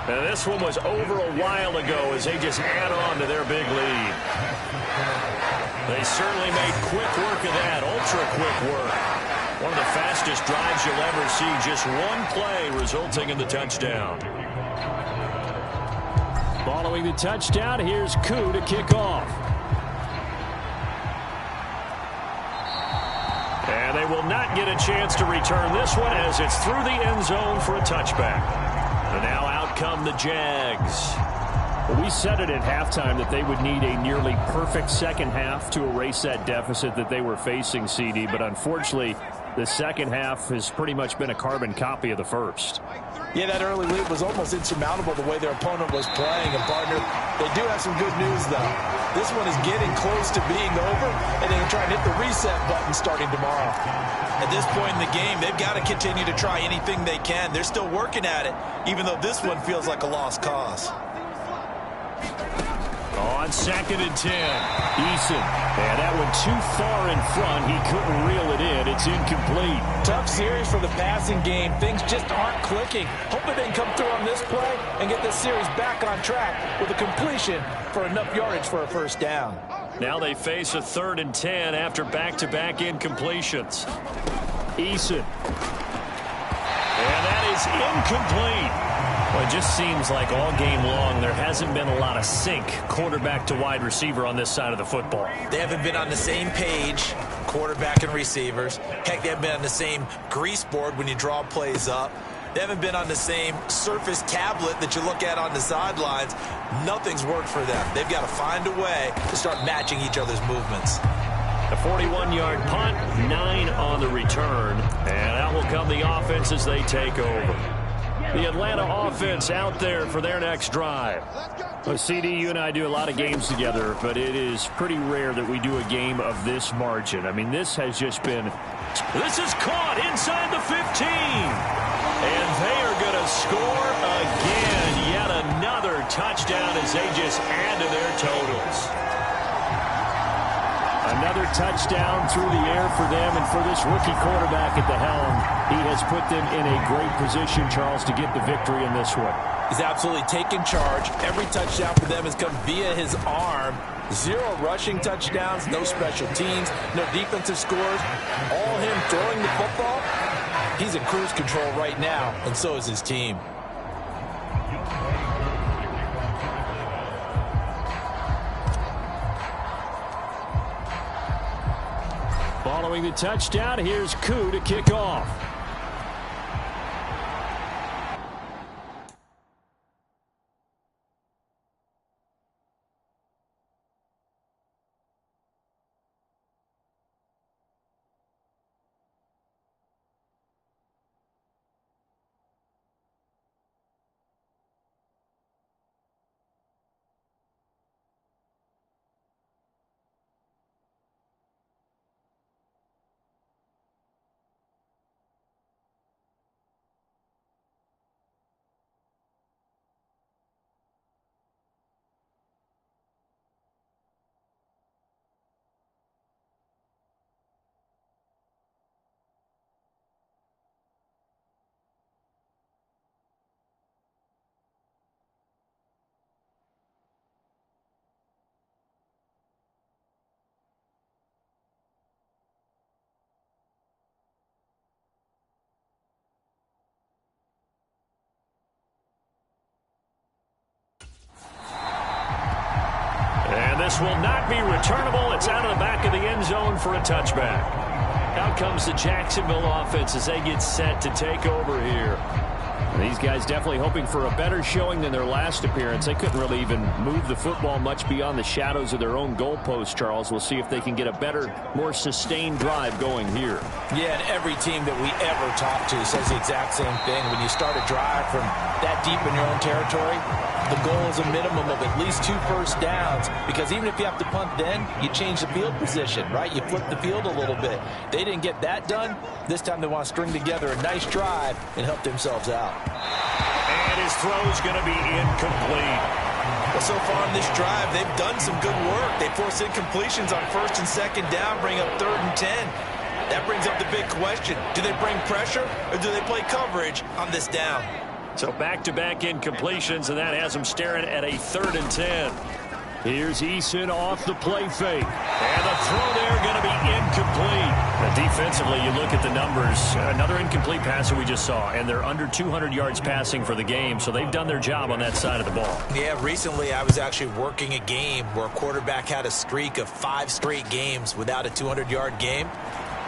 Speaker 7: And this one was over a while ago as they just add on to their big lead. They certainly made quick work of that, ultra-quick work. One of the fastest drives you'll ever see, just one play resulting in the touchdown. Following the touchdown, here's Koo to kick off. And they will not get a chance to return this one as it's through the end zone for a touchback. And now out come the Jags. Well, we said it at halftime that they would need a nearly perfect second half to erase that deficit that they were facing, CD. But unfortunately, the second half has pretty much been a carbon copy of the first.
Speaker 6: Yeah, that early lead was almost insurmountable the way their opponent was playing. And, partner, they do have some good news, though. This one is getting close to being over, and they can try and hit the reset button starting tomorrow.
Speaker 10: At this point in the game, they've got to continue to try anything they can. They're still working at it, even though this one feels like a lost cause.
Speaker 7: On 2nd and 10, Eason. And that one too far in front. He couldn't reel it in. It's incomplete.
Speaker 6: Tough series for the passing game. Things just aren't clicking. Hoping they can come through on this play and get this series back on track with a completion for enough yardage for a first down.
Speaker 7: Now they face a 3rd and 10 after back-to-back incompletions. Eason. And that is incomplete. Well, it just seems like all game long there hasn't been a lot of sync quarterback to wide receiver on this side of the football.
Speaker 10: They haven't been on the same page, quarterback and receivers. Heck, they haven't been on the same grease board when you draw plays up. They haven't been on the same Surface tablet that you look at on the sidelines. Nothing's worked for them. They've got to find a way to start matching each other's movements.
Speaker 7: A 41-yard punt, 9 on the return, and out will come the offense as they take over. The Atlanta offense out there for their next drive. Well, CD, you and I do a lot of games together, but it is pretty rare that we do a game of this margin. I mean, this has just been... This is caught inside the 15. And they are going to score again. Yet another touchdown as they just add to their totals. Another touchdown through the air for them, and for this rookie quarterback at the helm, he has put them in a great position, Charles, to get the victory in this one.
Speaker 6: He's absolutely taken charge. Every touchdown for them has come via his arm. 0 rushing touchdowns, no special teams, no defensive scores. All him throwing the football. He's in cruise control right now, and so is his team.
Speaker 7: Following the touchdown, here's Koo to kick off. This will not be returnable. It's out of the back of the end zone for a touchback. Out comes the Jacksonville offense as they get set to take over here. These guys definitely hoping for a better showing than their last appearance. They couldn't really even move the football much beyond the shadows of their own goalpost, Charles. We'll see if they can get a better, more sustained drive going here.
Speaker 6: Yeah, and every team that we ever talk to says the exact same thing. When you start a drive from that deep in your own territory, the goal is a minimum of at least 2 first downs, because even if you have to punt then, you change the field position, right? You flip the field a little bit. They didn't get that done. This time they want to string together a nice drive and help themselves out.
Speaker 7: And his throw's going to be incomplete.
Speaker 10: Well, so far in this drive, they've done some good work. They force incompletions on 1st and 2nd down, bring up 3rd and 10. That brings up the big question. Do they bring pressure or do they play coverage on this down?
Speaker 7: So back-to-back incompletions, and that has them staring at a 3rd and 10. Here's Eason off the play fake. And the throw there going to be incomplete. Now defensively, you look at the numbers. Another incomplete pass that we just saw, and they're under 200 yards passing for the game, so they've done their job on that side of the ball.
Speaker 10: Yeah, recently I was actually working a game where a quarterback had a streak of 5 straight games without a 200-yard game.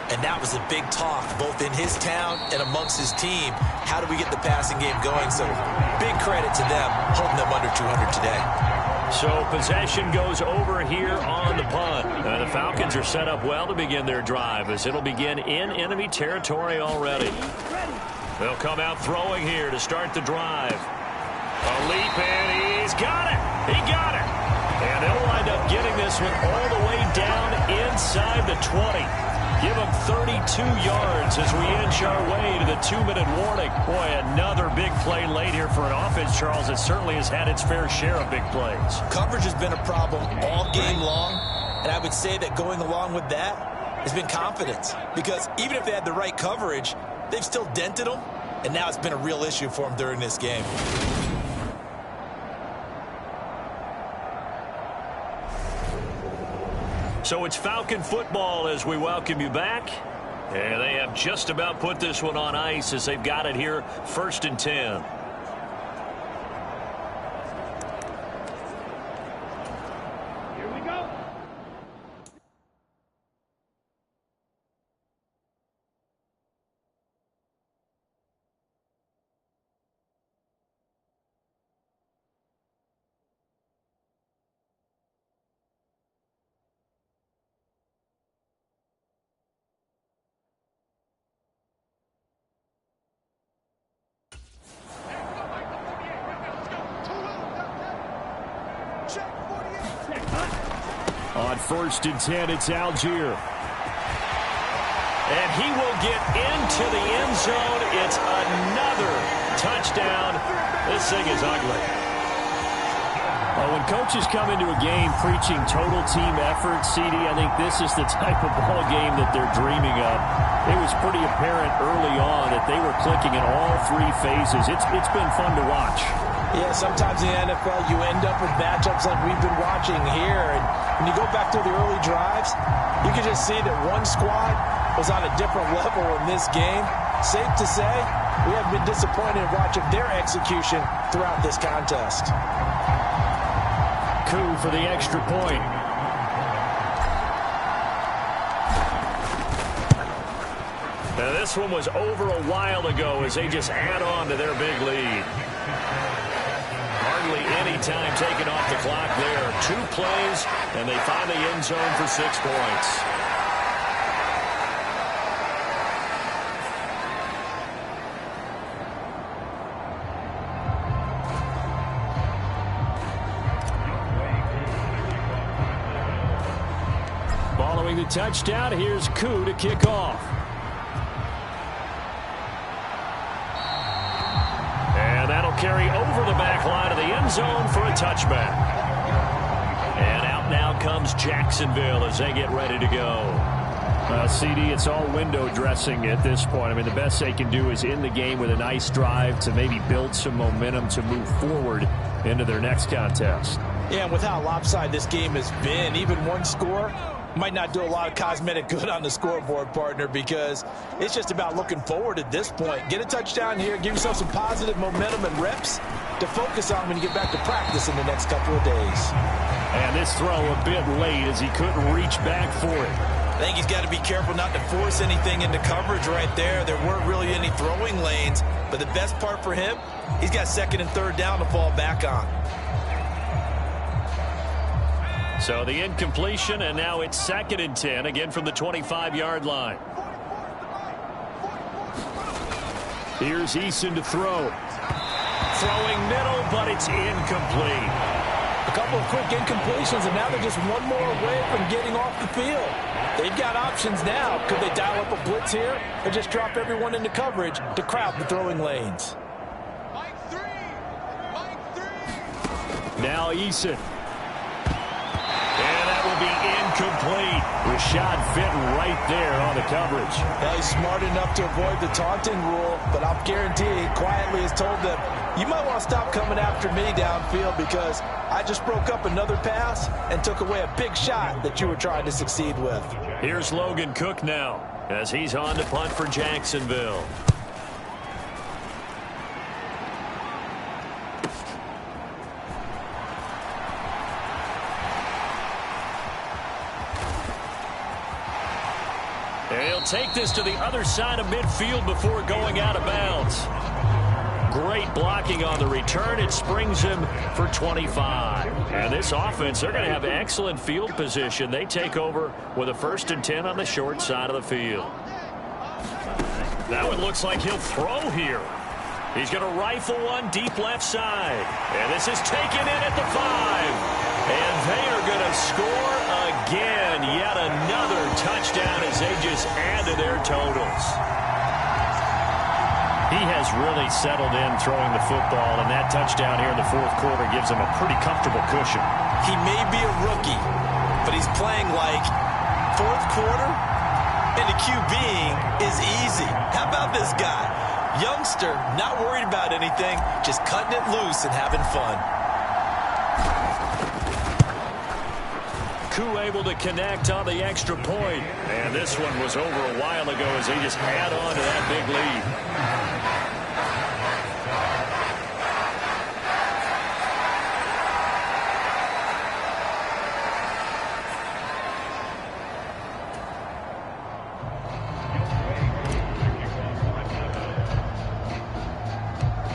Speaker 10: And that was a big talk, both in his town and amongst his team. How do we get the passing game going? So big credit to them, holding them under 200 today.
Speaker 7: So possession goes over here on the punt. The Falcons are set up well to begin their drive as it'll begin in enemy territory already. They'll come out throwing here to start the drive. A leap in, he's got it. He got it. And they'll wind up getting this one all the way down inside the 20. Give them 32 yards as we inch our way to the 2-minute warning. Boy, another big play late here for an offense, Charles, that certainly has had its fair share of big plays.
Speaker 10: Coverage has been a problem all game long, and I would say that going along with that has been confidence. Because even if they had the right coverage, they've still dented them, and now it's been a real issue for them during this game.
Speaker 7: So it's Falcon football as we welcome you back. And they have just about put this one on ice as they've got it here, 1st and 10. On 1st and 10, it's Algier. And he will get into the end zone. It's another touchdown. This thing is ugly. Well, when coaches come into a game preaching total team effort, CD, I think this is the type of ball game that they're dreaming of. It was pretty apparent early on that they were clicking in all 3 phases. It's been fun to watch.
Speaker 6: Yeah, sometimes in the NFL you end up with matchups like we've been watching here. And when you go back to the early drives, you can just see that one squad was on a different level in this game. Safe to say, we have been disappointed in watching their execution throughout this contest.
Speaker 7: Coup for the extra point. Now this one was over a while ago as they just add on to their big lead. Hardly any time taken off the clock there. 2 plays, and they find the end zone for 6 points. Following the touchdown, here's Coup to kick off. And that'll carry over the back line of the end zone for a touchback. And out now comes Jacksonville as they get ready to go. CD, it's all window dressing at this point. I mean, the best they can do is in the game with a nice drive to maybe build some momentum to move forward into their next contest.
Speaker 6: Yeah, and with how lopsided this game has been, even one score might not do a lot of cosmetic good on the scoreboard, partner, because it's just about looking forward at this point. Get a touchdown here, give yourself some positive momentum and reps to focus on when you get back to practice in the next couple of days.
Speaker 7: And this throw a bit late as he couldn't reach back for it.
Speaker 10: I think he's got to be careful not to force anything into coverage right there. There weren't really any throwing lanes, but the best part for him, he's got 2nd and 3rd down to fall back on.
Speaker 7: So the incompletion, and now it's 2nd and 10, again from the 25-yard line. Here's Eason to throw. Throwing middle, but it's incomplete.
Speaker 6: A couple of quick incompletions, and now they're just one more away from getting off the field. They've got options now. Could they dial up a blitz here or just drop everyone into coverage to crowd the throwing lanes?
Speaker 7: Now Eason. And that will be incomplete. Rashad fitting right there on the coverage.
Speaker 6: Well, he's smart enough to avoid the taunting rule, but I'll guarantee he quietly has told them, you might want to stop coming after me downfield because I just broke up another pass and took away a big shot that you were trying to succeed with.
Speaker 7: Here's Logan Cook now as he's on to punt for Jacksonville. He'll take this to the other side of midfield before going out of bounds. Great blocking on the return. It springs him for 25. And this offense, they're going to have excellent field position. They take over with a 1st and 10 on the short side of the field. Now it looks like he'll throw here. He's going to rifle one deep left side. And this is taken in at the 5. And they are going to score again. Yet another touchdown as they just add to their totals. He has really settled in throwing the football, and that touchdown here in the 4th quarter gives him a pretty comfortable cushion.
Speaker 10: He may be a rookie, but he's playing like 4th quarter, and the QBing is easy. How about this guy? Youngster, not worried about anything, just cutting it loose and having fun.
Speaker 7: Koo able to connect on the extra point. And this one was over a while ago as they just add on to that big lead.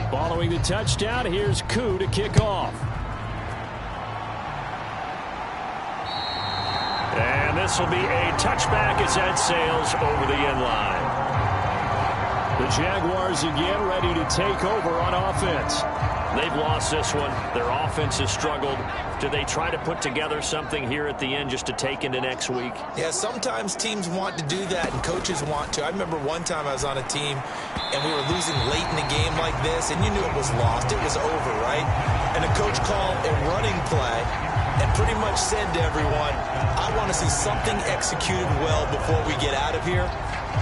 Speaker 7: Following the touchdown, here's Koo to kick off. And this will be a touchback as that sails over the end line. The Jaguars again ready to take over on offense. They've lost this one. Their offense has struggled. Do they try to put together something here at the end just to take into next week?
Speaker 10: Yeah, sometimes teams want to do that and coaches want to. I remember one time I was on a team and we were losing late in the game like this, and you knew it was lost. It was over, right? And the coach called a running play and pretty much said to everyone, I want to see something executed well before we get out of here.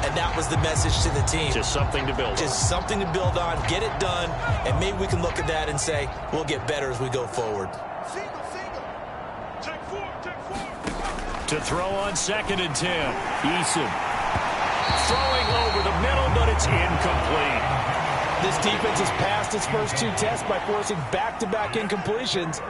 Speaker 10: And that was the message to the team.
Speaker 7: Just something to build on.
Speaker 10: Just something to build on, get it done, and maybe we can look at that and say, we'll get better as we go forward.
Speaker 7: To throw on 2nd and 10. Eason throwing over the middle, but it's incomplete.
Speaker 6: This defense has passed its first 2 tests by forcing back-to-back incompletions.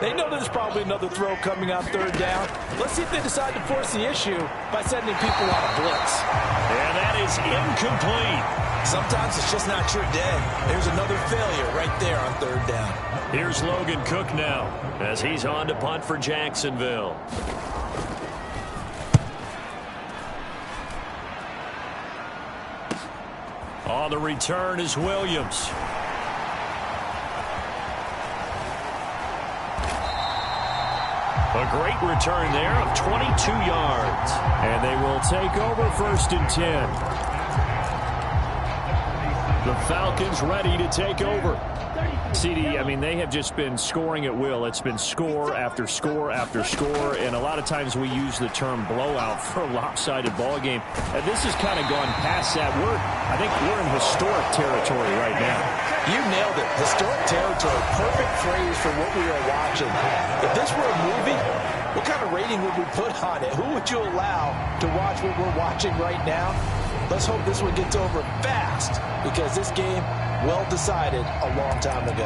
Speaker 6: They know there's probably another throw coming on 3rd down. Let's see if they decide to force the issue by sending people on a blitz.
Speaker 7: And that is incomplete.
Speaker 10: Sometimes it's just not your day. There's another failure right there on 3rd down.
Speaker 7: Here's Logan Cook now as he's on to punt for Jacksonville. On the return is Williams. A great return there of 22 yards. And they will take over 1st and 10. The Falcons ready to take over. CD, I mean, they have just been scoring at will. It's been score after score after score, and a lot of times we use the term blowout for a lopsided ball game. And this has kind of gone past that. I think we're in historic territory right now.
Speaker 6: You nailed it. Historic territory. Perfect phrase for what we are watching. If this were a movie, what kind of rating would we put on it? Who would you allow to watch what we're watching right now? Let's hope this one gets over fast, because this game, well decided a long time ago.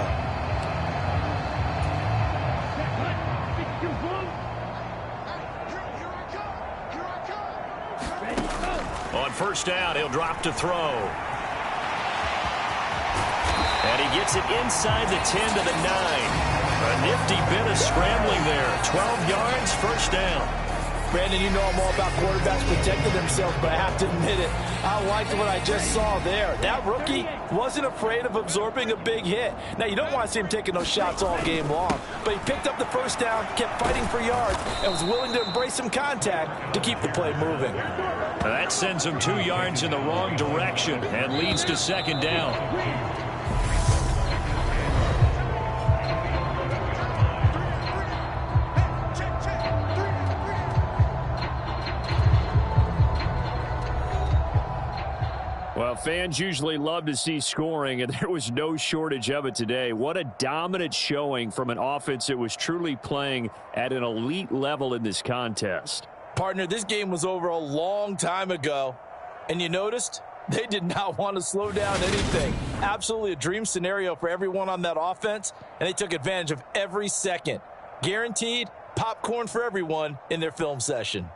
Speaker 7: On 1st down, he'll drop to throw. And he gets it inside the 10 to the 9. A nifty bit of scrambling there. 12 yards, 1st down.
Speaker 6: Brandon, you know I'm all about quarterbacks protecting themselves, but I have to admit it, I liked what I just saw there. That rookie wasn't afraid of absorbing a big hit. Now, you don't want to see him taking those shots all game long, but he picked up the 1st down, kept fighting for yards, and was willing to embrace some contact to keep the play moving.
Speaker 7: That sends him 2 yards in the wrong direction and leads to 2nd down. Well, fans usually love to see scoring, and there was no shortage of it today. What a dominant showing from an offense that was truly playing at an elite level in this contest.
Speaker 6: Partner, this game was over a long time ago, and you noticed they did not want to slow down anything. Absolutely a dream scenario for everyone on that offense, and they took advantage of every second. Guaranteed popcorn for everyone in their film session.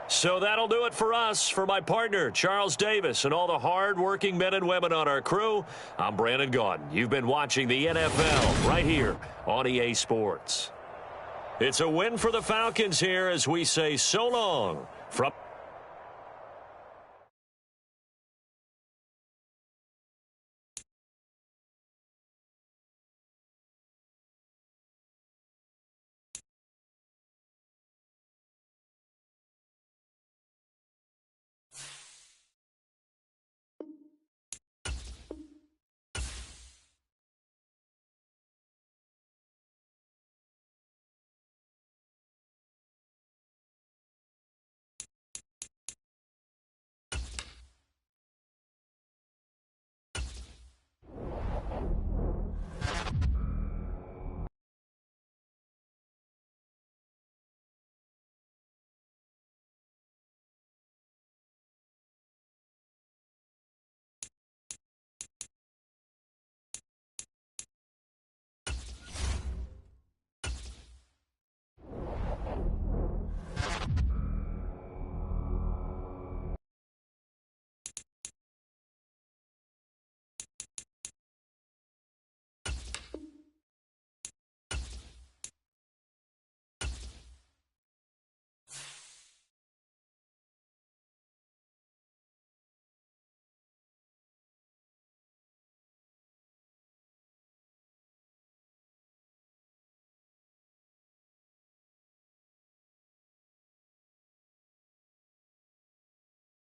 Speaker 7: So that'll do it for us. For my partner, Charles Davis, and all the hard-working men and women on our crew, I'm Brandon Gaudin. You've been watching the NFL right here on EA Sports. It's a win for the Falcons here as we say so long from...